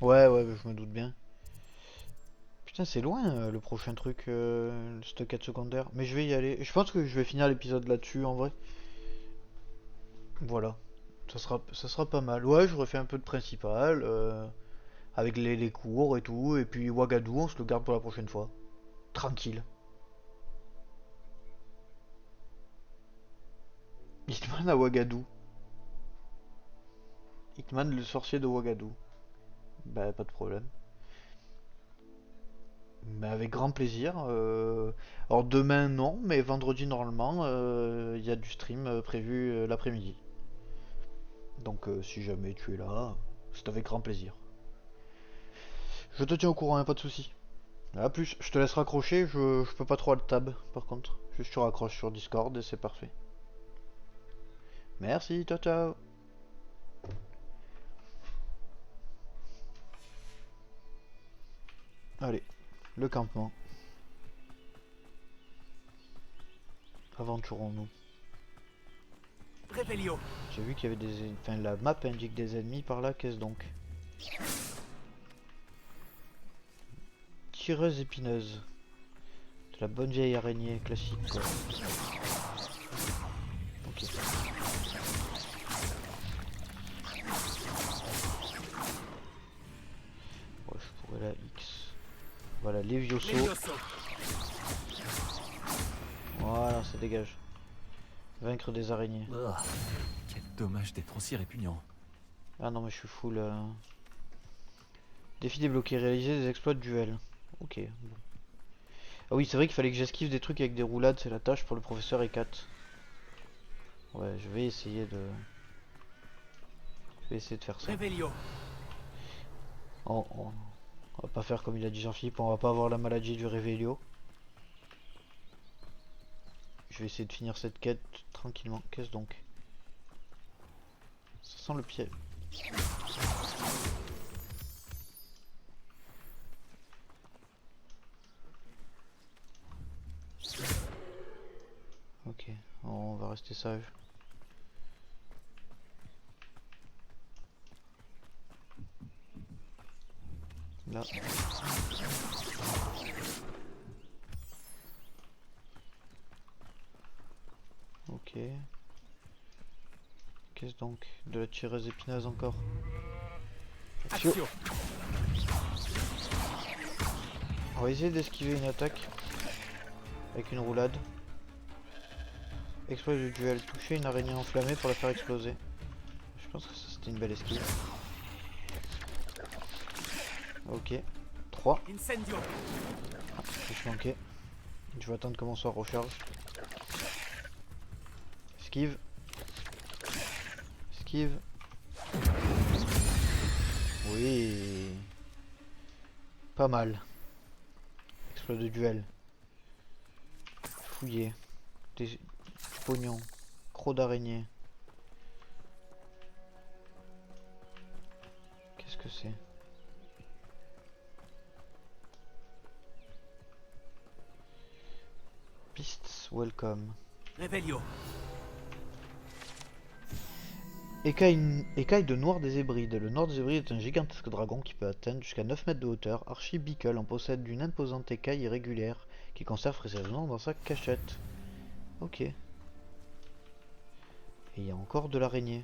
Ouais, je me doute bien. Putain, c'est loin le prochain truc, cette quête secondaire. Mais je vais y aller. Je pense que je vais finir l'épisode là-dessus en vrai. Voilà. Ça sera pas mal. Ouais, je refais un peu de principal. Avec les cours et tout. Et puis Ouagadou, on se le garde pour la prochaine fois. Tranquille. Hitman à Ouagadou. Hitman le sorcier de Ouagadou. Bah pas de problème. Mais avec grand plaisir. Alors demain non, mais vendredi normalement il y a du stream prévu l'après-midi. Donc si jamais tu es là, c'est avec grand plaisir. Je te tiens au courant, hein, pas de soucis. A plus, je te laisse raccrocher, je peux pas trop alt tab par contre. Juste tu raccroches sur Discord et c'est parfait. Merci, ciao ciao. Allez, le campement. Aventurons-nous. Réveillon. J'ai vu qu'il y avait des... Enfin, la map indique des ennemis par là, qu'est-ce donc? Tireuse épineuse. De la bonne vieille araignée classique, quoi. Ok. Ouais, je pourrais la X. Voilà, Levioso. Voilà, ça dégage. Vaincre des araignées. Oh, quel dommage d'être aussi répugnant. Ah non, mais je suis full. Défi débloqué, réaliser des exploits de duel. Ok. Bon. Ah oui, c'est vrai qu'il fallait que j'esquive des trucs avec des roulades, c'est la tâche pour le professeur E4. Ouais, je vais essayer de... Je vais essayer de faire ça. On va pas faire comme il a dit Jean-Philippe, on va pas avoir la maladie du Réveillon. Je vais essayer de finir cette quête tranquillement. Qu'est-ce donc? Ça sent le piège. Ok, on va rester sage. Là. Ok. Qu'est-ce donc? De la tireuse épineuse encore. Action. On va essayer d'esquiver une attaque avec une roulade. Exploit du duel. Toucher une araignée enflammée pour la faire exploser. Je pense que ça c'était une belle esquive. Ok. 3. Ah, je manquais. Je vais attendre comment ça recharge. Esquive. Esquive. Oui. Pas mal. Exploit de duel. Fouiller. Du pognon. Croc d'araignée. Qu'est-ce que c'est? Beasts welcome. Réveillon. Écaille de noir des Hébrides. Le noir des Hébrides est un gigantesque dragon qui peut atteindre jusqu'à 9 mètres de hauteur. Archie Bickle en possède une imposante écaille irrégulière qui conserve précieusement dans sa cachette. Ok. Et il y a encore de l'araignée.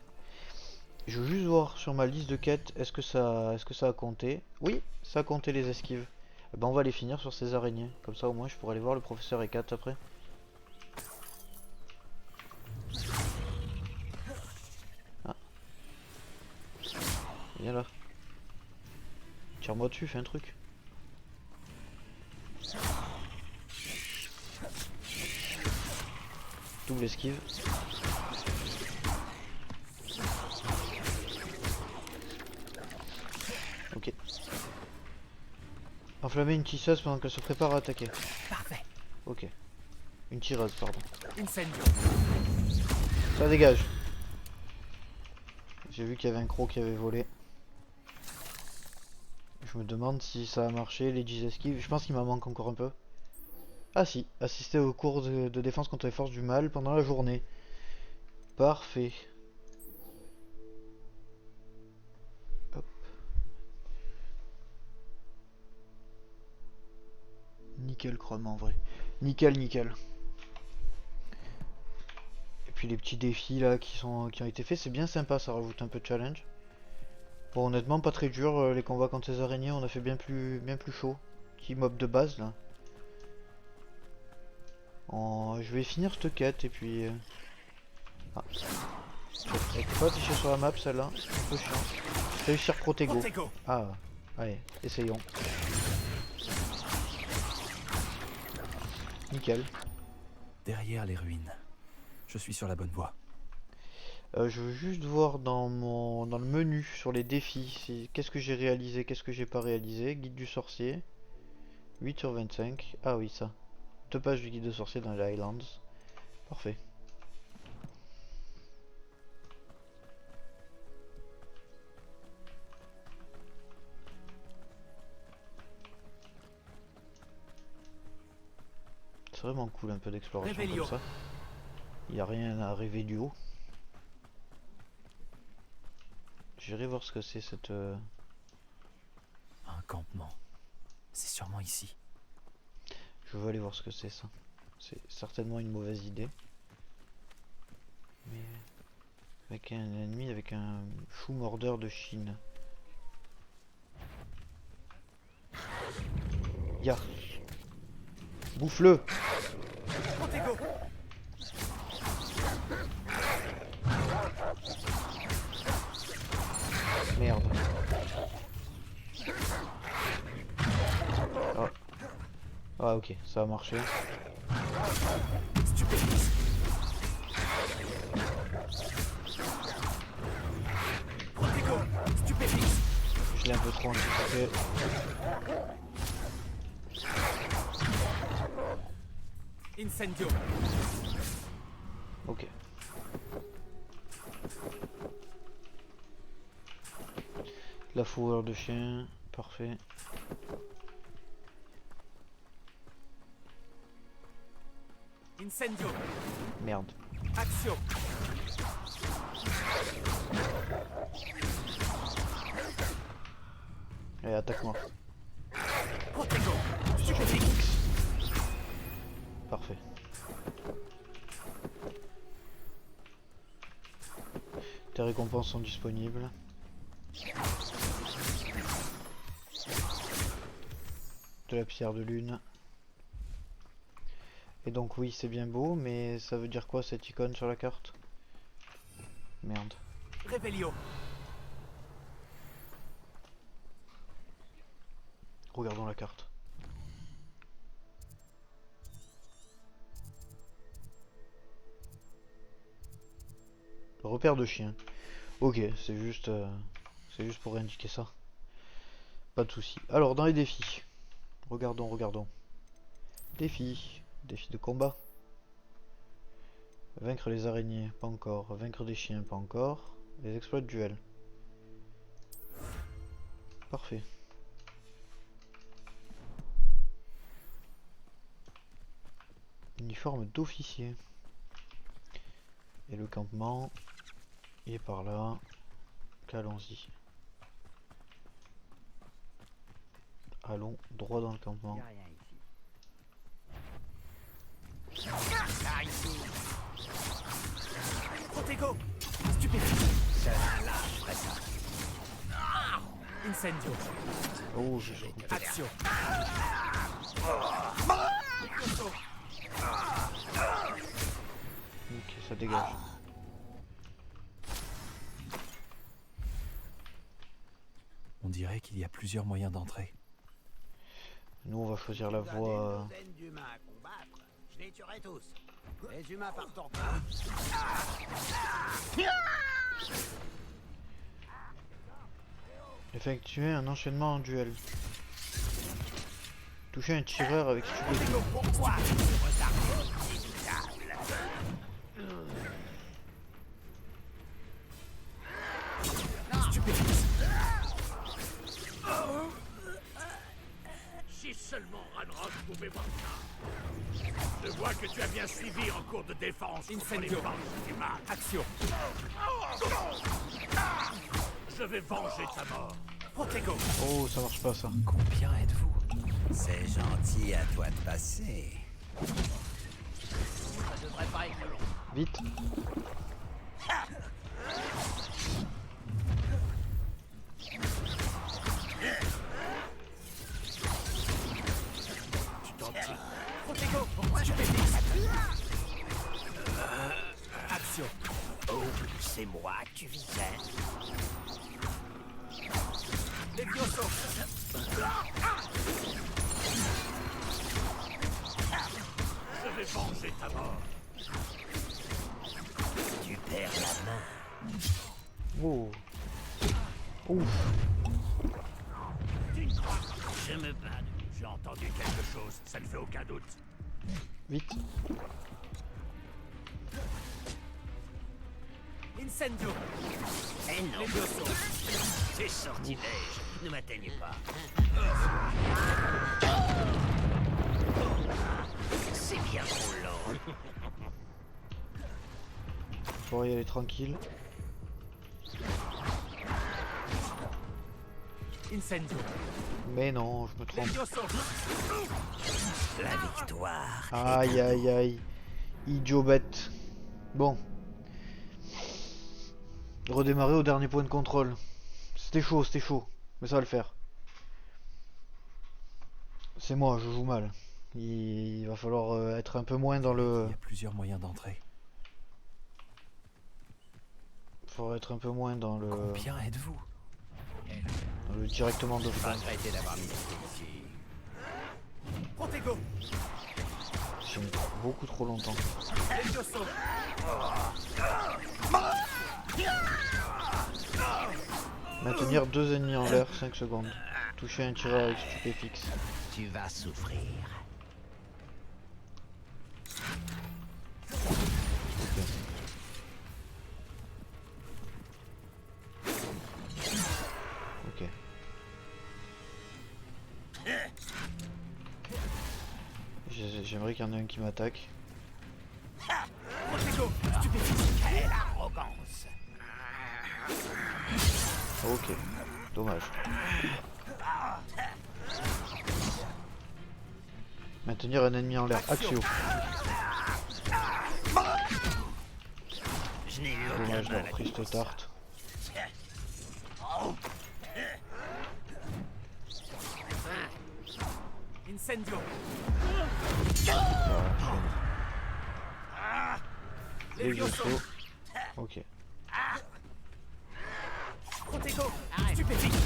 Je veux juste voir sur ma liste de quêtes, est-ce que ça a compté? Oui, ça a compté les esquives. Eh ben on va les finir sur ces araignées. Comme ça au moins je pourrai aller voir le professeur Ekat après. Ah. Viens là. Tire-moi dessus, fais un truc. Double esquive. Ok. Enflammer une tisseuse pendant qu'elle se prépare à attaquer. Parfait. Ok. Une tireuse, pardon. Incendio. Ça dégage. J'ai vu qu'il y avait un croc qui avait volé. Je me demande si ça a marché, les 10 esquives. Je pense qu'il m'en manque encore un peu. Ah si, assister au cours de défense contre les forces du mal pendant la journée. Parfait. Hop. Nickel chrome en vrai. Nickel, nickel. Et puis les petits défis là qui ont été faits, c'est bien sympa, ça rajoute un peu de challenge. Bon honnêtement pas très dur, les combats contre ces araignées on a fait bien plus chaud. Petit mob de base là. Je vais finir cette quête et puis... Ah. Elle était pas affichée sur la map celle-là, un peu chiant. Réussir Protego. Ah, allez, essayons. Nickel. Derrière les ruines. Je suis sur la bonne voie. Je veux juste voir dans le menu sur les défis, qu'est-ce que j'ai réalisé, qu'est-ce que j'ai pas réalisé. Guide du sorcier. 8 sur 25. Ah oui ça. 2 pages du guide de sorcier dans les Highlands. Parfait. C'est vraiment cool un peu d'exploration comme ça. Il n'y a rien à rêver du haut. J'irai voir ce que c'est cette... Un campement. C'est sûrement ici. Je veux aller voir ce que c'est ça. C'est certainement une mauvaise idée. Mais... avec un ennemi avec un chou mordeur de Chine. Ya. Bouffe-le. Merde. Oh. Ah ok, ça a marché. Je l'ai un peu trop anticipé. Incendio. Ok. La fourrure de chien, parfait. Incendio. Merde. Action. Allez, attaque-moi. Parfait. Tes récompenses sont disponibles. De la pierre de lune. Et donc oui c'est bien beau, mais ça veut dire quoi cette icône sur la carte? Merde. Revelio. Regardons la carte. Repère de chien. Ok, c'est juste pour indiquer ça. Pas de souci. Alors dans les défis. Regardons. Défis. Défi de combat. Vaincre les araignées, pas encore. Vaincre des chiens, pas encore. Les exploits de duel. Parfait. Uniforme d'officier. Et le campement, il est par là. Qu'allons-y. Allons droit dans le campement. Protego. Stupéfiant. Incendio. Oh, je suis Action. Ok, ça dégage. On dirait qu'il y a plusieurs moyens d'entrer. Nous, on va choisir la voie. d'humains à combattre, je les tuerai tous. Les humains partent en Effectuer un enchaînement en duel. Toucher un tireur avec stupéfiant. Pourquoi Si seulement Ranrock pouvait voir ça. Je vois que tu as bien suivi en cours de défense contre les bandes du mal. Action. Je vais venger ta mort. Protego. Oh, ça marche pas ça. Combien êtes-vous? C'est gentil à toi de passer. Ça devrait pas être long. Vite. Protego. Pourquoi je fais fixe? Action. Oh, c'est moi que tu visais. Levioso. Je vais venger ta mort. Tu perds la main. Oh. Ouf. Je me bats. J'ai entendu quelque chose, ça ne fait aucun doute. Vite. Incendio. Eh non, Levioso. ces sortilèges ne m'atteignent pas. C'est bien trop lent. Faut y aller tranquille. Incendio. Mais non, je me trompe. Levioso. La victoire. Aïe aïe aïe. Idiot bête. Bon. Redémarrer au dernier point de contrôle. C'était chaud. Mais ça va le faire. C'est moi, je joue mal. Il va falloir être un peu moins dans le... Il y a plusieurs moyens d'entrer. Il va falloir être un peu moins dans le... Combien êtes-vous? Dans le directement de Pas front. regretter d'avoir mis ici. Protego. J'ai mis beaucoup trop longtemps. Levioso. Maintenir 2 ennemis en l'air 5 secondes. Toucher un tireur avec stupéfixe. Tu vas souffrir. Ok. J'aimerais qu'il y en ait un qui m'attaque. Protego. Stupéfixe. Quelle arrogance. Ok. Dommage. Maintenir un ennemi en l'air. Axio. Je n'ai eu Dommage aucun mal d'avoir à pris cette tarte. Incendio. Les Levioso. vaisseaux. Ok. Protego. Stupéfixe.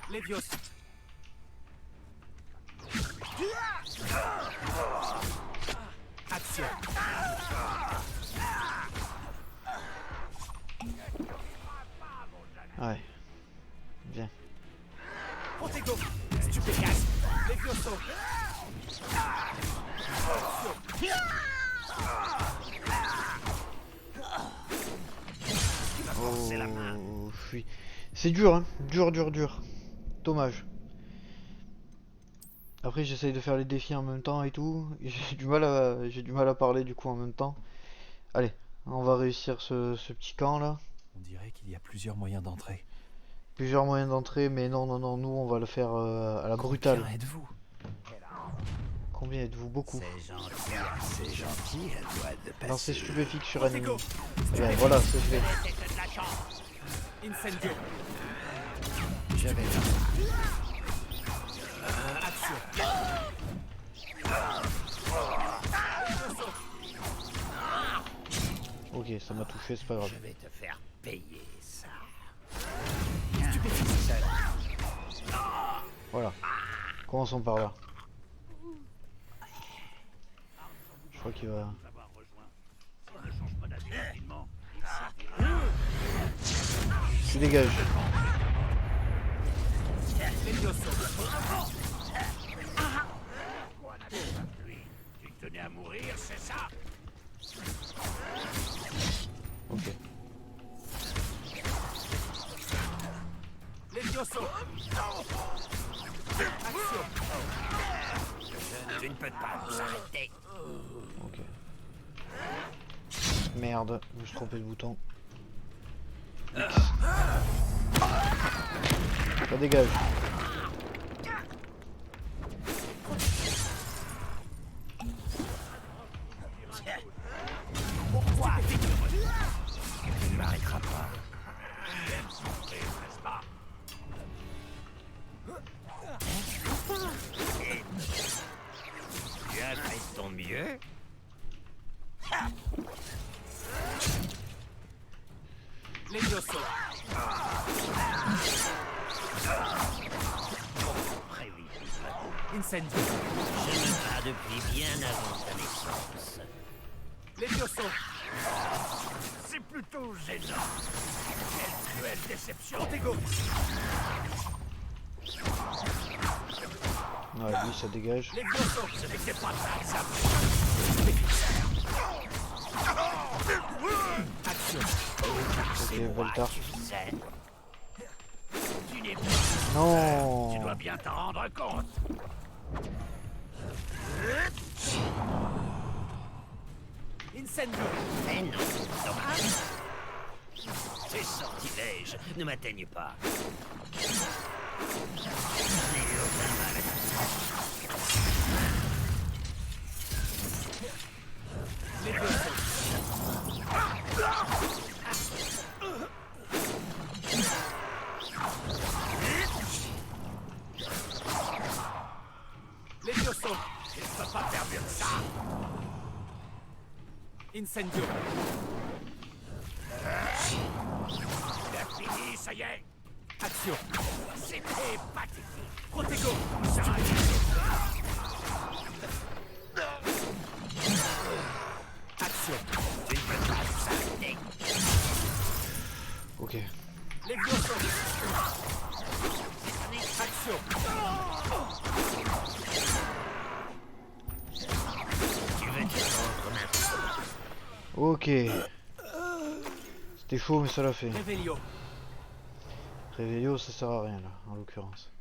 Levioso. Action. Ouais. Viens. Protego. Stupéfixe. Levioso. Oh, je suis... C'est dur, hein. Dur. Dommage. Après, j'essaye de faire les défis en même temps et tout. J'ai du mal à parler du coup en même temps. Allez, on va réussir ce petit camp là. On dirait qu'il y a plusieurs moyens d'entrer. Plusieurs moyens d'entrée, mais non, nous on va le faire à la brutale. Combien êtes-vous? Combien êtes-vous? Beaucoup. C'est gentil à toi de passer. Lancez stupéfique sur un ennemi. Bien, voilà, c'est fait. Incendio. Je vais Action. Ok, ça m'a touché, c'est pas grave. Je vais te faire payer ça. Voilà. Commençons par là. Je crois qu'il va... Tu dégages. Tu tenais à mourir, c'est ça? Ok. Levioso. Action. Tu ne peux pas nous arrêter. Ok. Merde, je me suis trompé de bouton. X. Ça dégage. Pourquoi? Tu ne m'arrêteras pas. Tu as fait ton mieux? Levioso. Incendio. Je me bats depuis bien avant ta naissance. Levioso. C'est plutôt gênant. Quelle cruelle déception. Protego. Ouais, lui ça dégage. Levioso. Ce n'était pas ça. Action. Ok, Voltar. Tu n'es pas... Non. Tu dois bien t'en rendre compte. Incendio. Mais non, dommage. Ces sortilèges ne m'atteignent pas. Je n'ai eu aucun mal à tout ça. Levioso. Tu ne peux pas faire mieux que ça. Incendio. Tu as fini, ça y est. Action. C'était pathétique. Protego. Ça va Action. Tu ne peux pas nous arrêter. Ok. Levioso. Action. Tu veux te rendre maintenant? Ok. C'était chaud mais ça l'a fait. Revelio. Réveillot ça sert à rien là, en l'occurrence.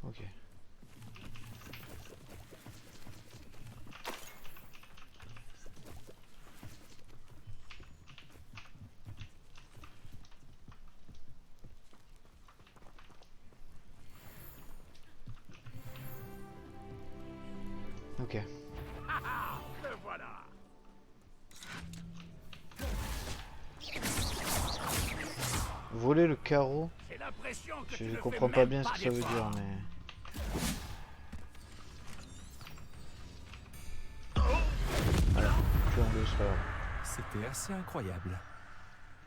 Ok. Ok. Le voilà. Voler le carreau. J'ai l'impression que tu Je ne comprends fais pas même bien ce pas que ça veut d'effort. dire, mais... Voilà, tu en deux, c'est pas grave. C'était assez incroyable.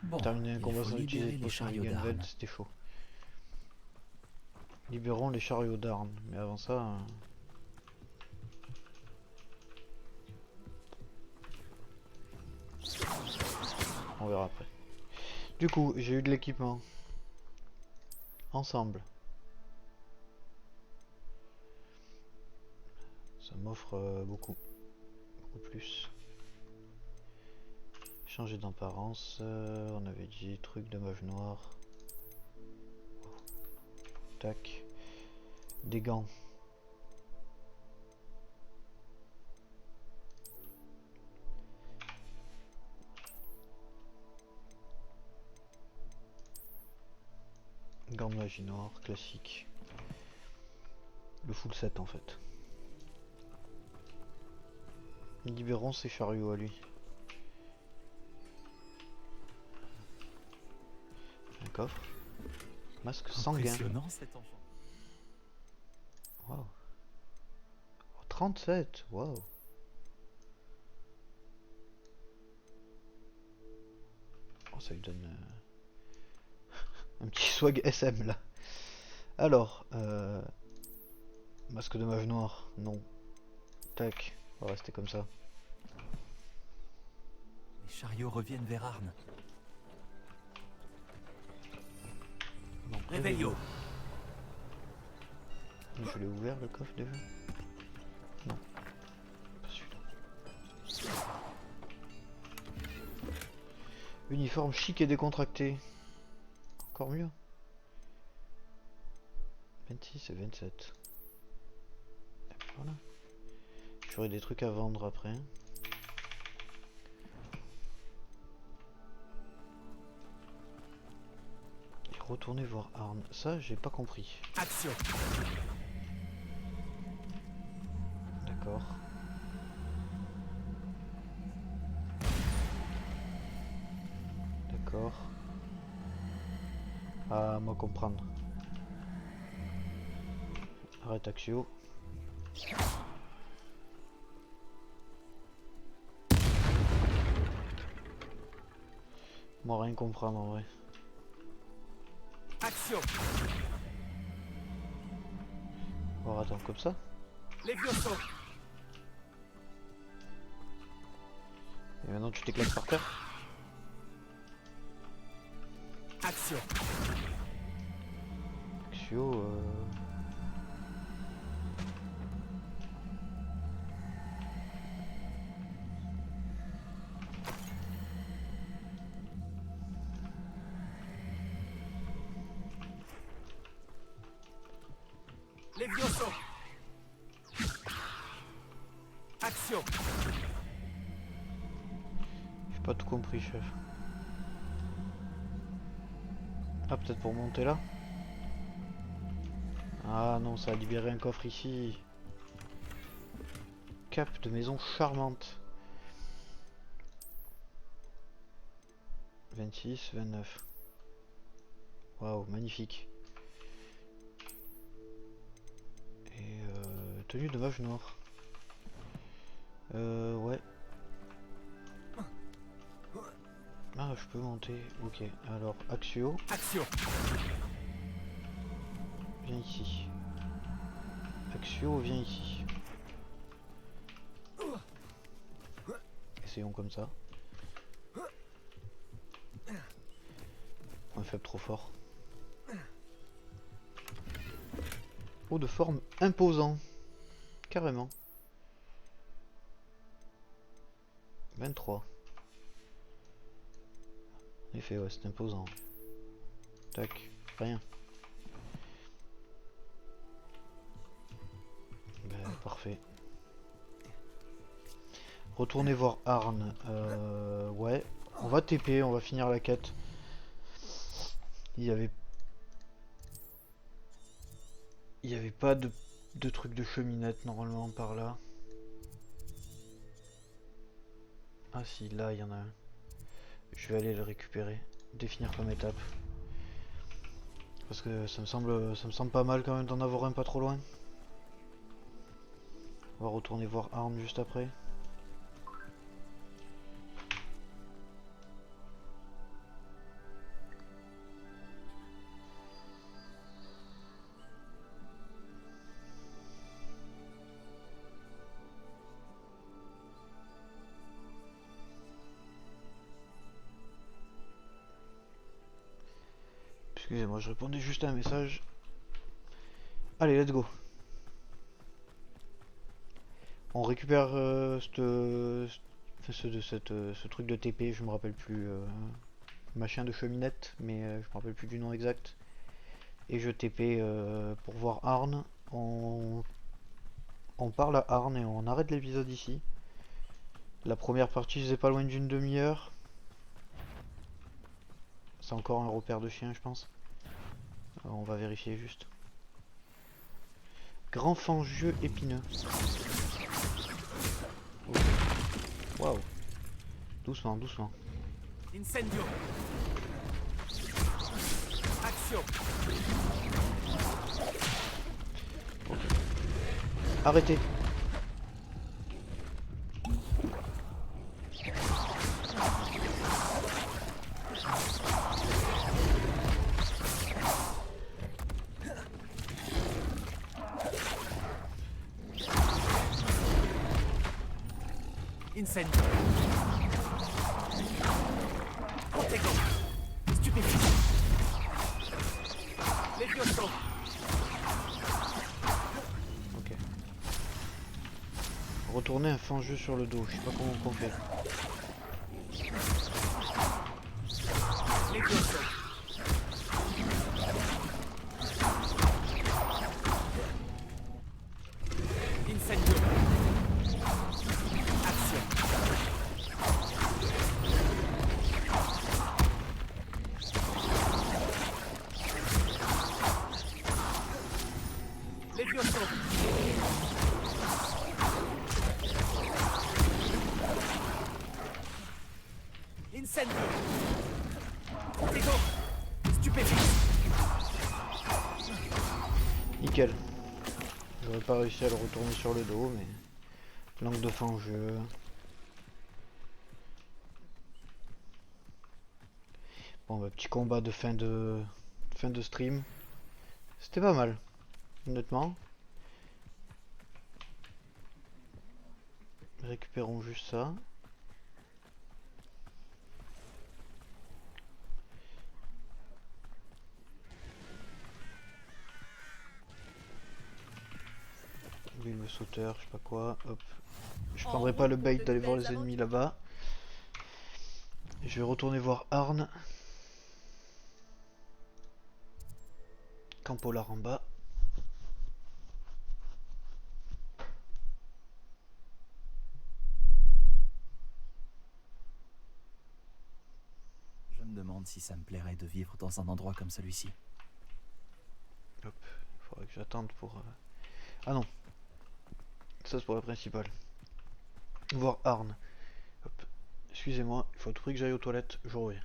Bon, Terminer un il combat faut sans libérer utiliser de les potion chariots Wigenwald, d'armes. c'était chaud. Libérons les chariots d'armes, mais avant ça... On verra après. Du coup, j'ai eu de l'équipement. Ensemble. Ça m'offre beaucoup. Beaucoup plus. Changer d'apparence. On avait dit truc de mauve noire. Tac. Des gants. Gants de magie noire, classique. Le full set en fait. Libérons ses chariots à lui. Un coffre. Masque sanguin. Impressionnant cet enfant. Waouh. 37, waouh. Oh, ça lui donne un petit swag SM là. Alors, masque de mage noir, non. Tac, on va rester comme ça. Les chariots reviennent vers Arne. Non, Réveillot. Je l'ai ouvert le coffre déjà? Non. Pas celui-là. Uniforme chic et décontracté. Encore mieux. 26 et 27. Et puis voilà. J'aurai des trucs à vendre après. Et retourner voir Arne. Ça, j'ai pas compris. Action. D'accord. D'accord. À moi comprendre. Arrête Axio. Moi rien comprendre en vrai. Action. Bon attends comme ça. Les Vioso. Et maintenant tu t'éclates par terre. Action. Axio Les Vioso. Action. J'ai pas tout compris chef. Ah peut-être pour monter là. Ah non ça a libéré un coffre ici. Cap de maison charmante. 26, 29. Waouh, magnifique. Et tenue de mage noir. Ouais. Ah, je peux monter. Ok, alors Axio. Action. Viens ici. Axio, viens ici. Essayons comme ça. Un faible trop fort. Oh, de forme imposant. Carrément. 23. En effet, ouais, c'est imposant. Tac, rien. Ben, parfait. Retournez voir Arne. Ouais, on va TP, on va finir la quête. Il y avait pas de truc de cheminette normalement par là. Ah si, là il y en a un. Je vais aller le récupérer, définir comme étape. Parce que ça me semble pas mal quand même d'en avoir un pas trop loin. On va retourner voir Arne juste après. Excusez-moi, je répondais juste à un message. Allez, let's go. On récupère ce truc de TP, je me rappelle plus. Machin de cheminette, mais je me rappelle plus du nom exact. Et je TP pour voir Arne. On parle à Arne et on arrête l'épisode ici. La première partie faisait pas loin d'une demi-heure. C'est encore un repère de chien, je pense. Alors, on va vérifier juste. Grand fangieux épineux. Okay. Waouh. Doucement, doucement. Incendio. Action. Arrêtez. Incendio. Protego. Stupéfiant. Levioso. Ok. Retourner un fangeux sur le dos, je sais pas comment on fait. Levioso. Incendio. Action. Levioso. Incendio. Protego. Stupéfiant. Nickel. J'aurais pas réussi à le retourner sur le dos, mais... Langue de fangeux. Bon bah petit combat de fin de stream. C'était pas mal, honnêtement. Récupérons juste ça. Oui, le sauteur, je sais pas quoi. Hop. Je prendrai pas le bait d'aller voir les ennemis là-bas. Je vais retourner voir Arn. Campolar en bas. Je me demande si ça me plairait de vivre dans un endroit comme celui-ci. Hop. Faudrait que j'attende pour... Ah non. Ça c'est pour la principale. Voir Arn. Hop. Excusez-moi, il faut à tout prix que j'aille aux toilettes. Je reviens.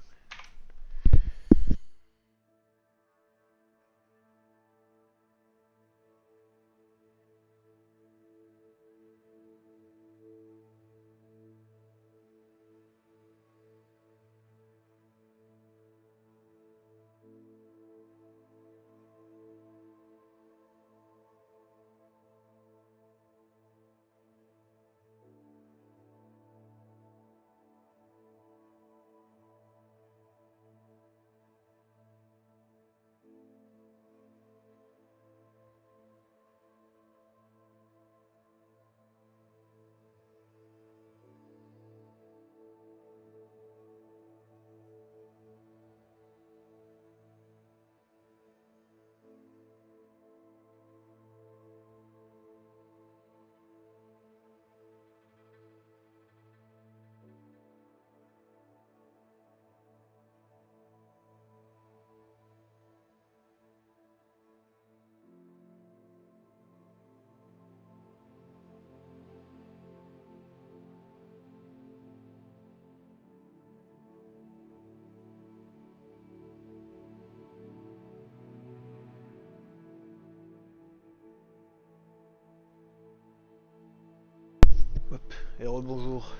Hop, et rebonjour.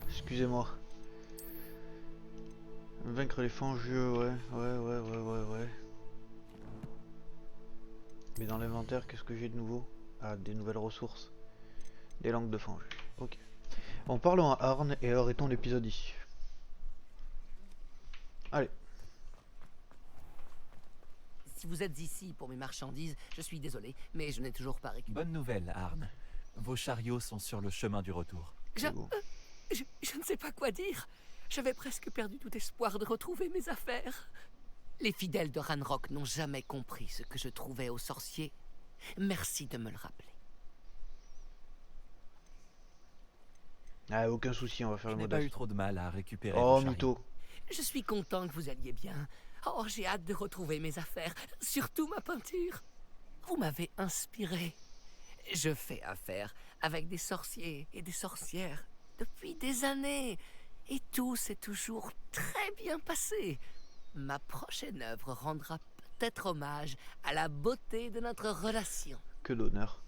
Excusez-moi. Vaincre les fangeux, ouais. Mais dans l'inventaire, qu'est-ce que j'ai de nouveau? Ah, des nouvelles ressources. Des langues de fangeux. Ok. Bon, parlons à Arn et arrêtons l'épisode ici. Allez. Si vous êtes ici pour mes marchandises, je suis désolé, mais je n'ai toujours pas récupéré. Bonne nouvelle, Arn. Vos chariots sont sur le chemin du retour. Je ne sais pas quoi dire. J'avais presque perdu tout espoir de retrouver mes affaires. Les fidèles de Ranrock n'ont jamais compris ce que je trouvais aux sorciers. Merci de me le rappeler. Ah, aucun souci, on va faire le Je n'ai modeste. pas eu trop de mal à récupérer Oh, vos chariots. mytho. Je suis content que vous alliez bien. Oh, j'ai hâte de retrouver mes affaires, surtout ma peinture. Vous m'avez inspiré. Je fais affaire avec des sorciers et des sorcières depuis des années. Et tout s'est toujours très bien passé. Ma prochaine œuvre rendra peut-être hommage à la beauté de notre relation. Que d'honneur.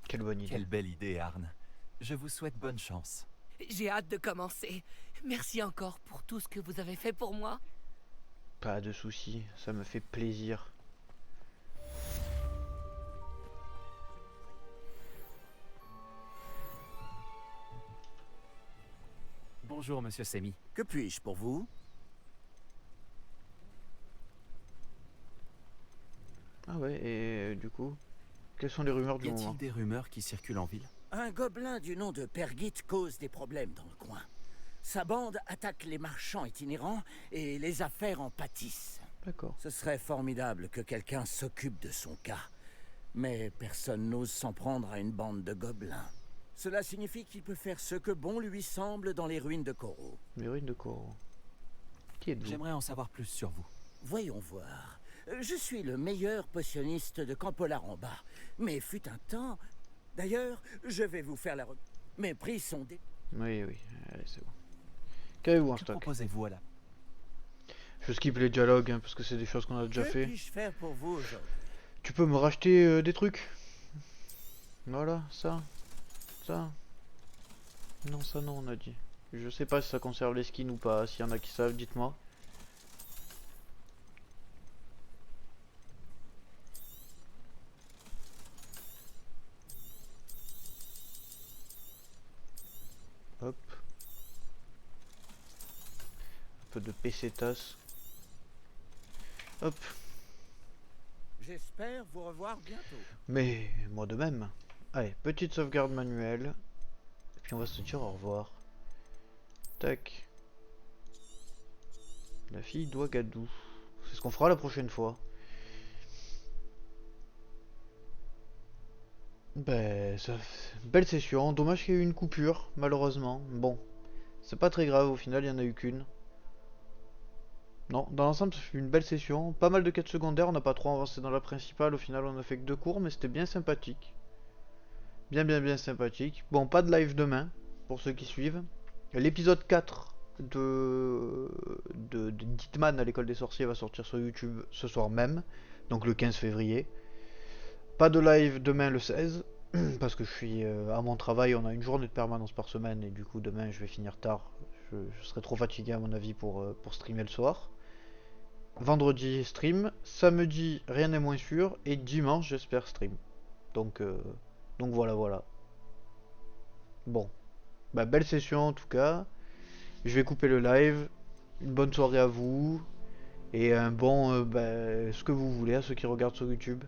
Quelle bonne idée. Quelle belle idée, Arne. Je vous souhaite bonne chance. J'ai hâte de commencer. Merci encore pour tout ce que vous avez fait pour moi. Pas de soucis, ça me fait plaisir. Bonjour, monsieur Semi. Que puis-je pour vous? Ah ouais, et du coup, quelles sont les rumeurs du Y a-t-il moment? des rumeurs qui circulent en ville? Un gobelin du nom de Pergit cause des problèmes dans le coin. Sa bande attaque les marchands itinérants et les affaires en pâtissent. D'accord. Ce serait formidable que quelqu'un s'occupe de son cas. Mais personne n'ose s'en prendre à une bande de gobelins. Cela signifie qu'il peut faire ce que bon lui semble dans les ruines de Koro. Les ruines de Koro. Qui êtes-vous? J'aimerais en savoir plus sur vous. Voyons voir. Je suis le meilleur potionniste de Campolar en bas. Mais fut un temps... D'ailleurs, je vais vous faire mes prix sont des... Oui, oui, allez, c'est bon. Qu'avez-vous en Que stock? proposez-vous à la... Je skip les dialogues, hein, parce que c'est des choses qu'on a déjà Que fait. puis-je faire pour vous aujourd'hui? Tu peux me racheter des trucs? Voilà, ça. Ça. Non, ça non, on a dit. Je sais pas si ça conserve les skins ou pas. S'il y en a qui savent, dites-moi. Hop. Un peu de pesetas. Hop. J'espère vous revoir bientôt. Mais moi de même. Allez, petite sauvegarde manuelle. Et puis on va se dire au revoir. Tac. La fille d'Ouagadou. C'est ce qu'on fera la prochaine fois. Ben, ça... belle session. Dommage qu'il y ait eu une coupure, malheureusement. Bon, c'est pas très grave au final, il y en a eu qu'une. Non, dans l'ensemble, ça fait une belle session. Pas mal de quêtes secondaires, on n'a pas trop avancé dans la principale. Au final, on a fait que 2 cours, mais c'était bien sympathique. Bien sympathique. Bon, pas de live demain, pour ceux qui suivent. L'épisode 4 de Hitman à l'école des sorciers va sortir sur YouTube ce soir même, donc le 15 février. Pas de live demain le 16, parce que je suis à mon travail, on a une journée de permanence par semaine, et du coup demain je vais finir tard. Je serai trop fatigué à mon avis pour streamer le soir. Vendredi stream, samedi rien n'est moins sûr, et dimanche j'espère stream. Donc voilà. Bon, bah, belle session en tout cas. Je vais couper le live. Une bonne soirée à vous. Et un bon, ce que vous voulez à ceux qui regardent sur YouTube.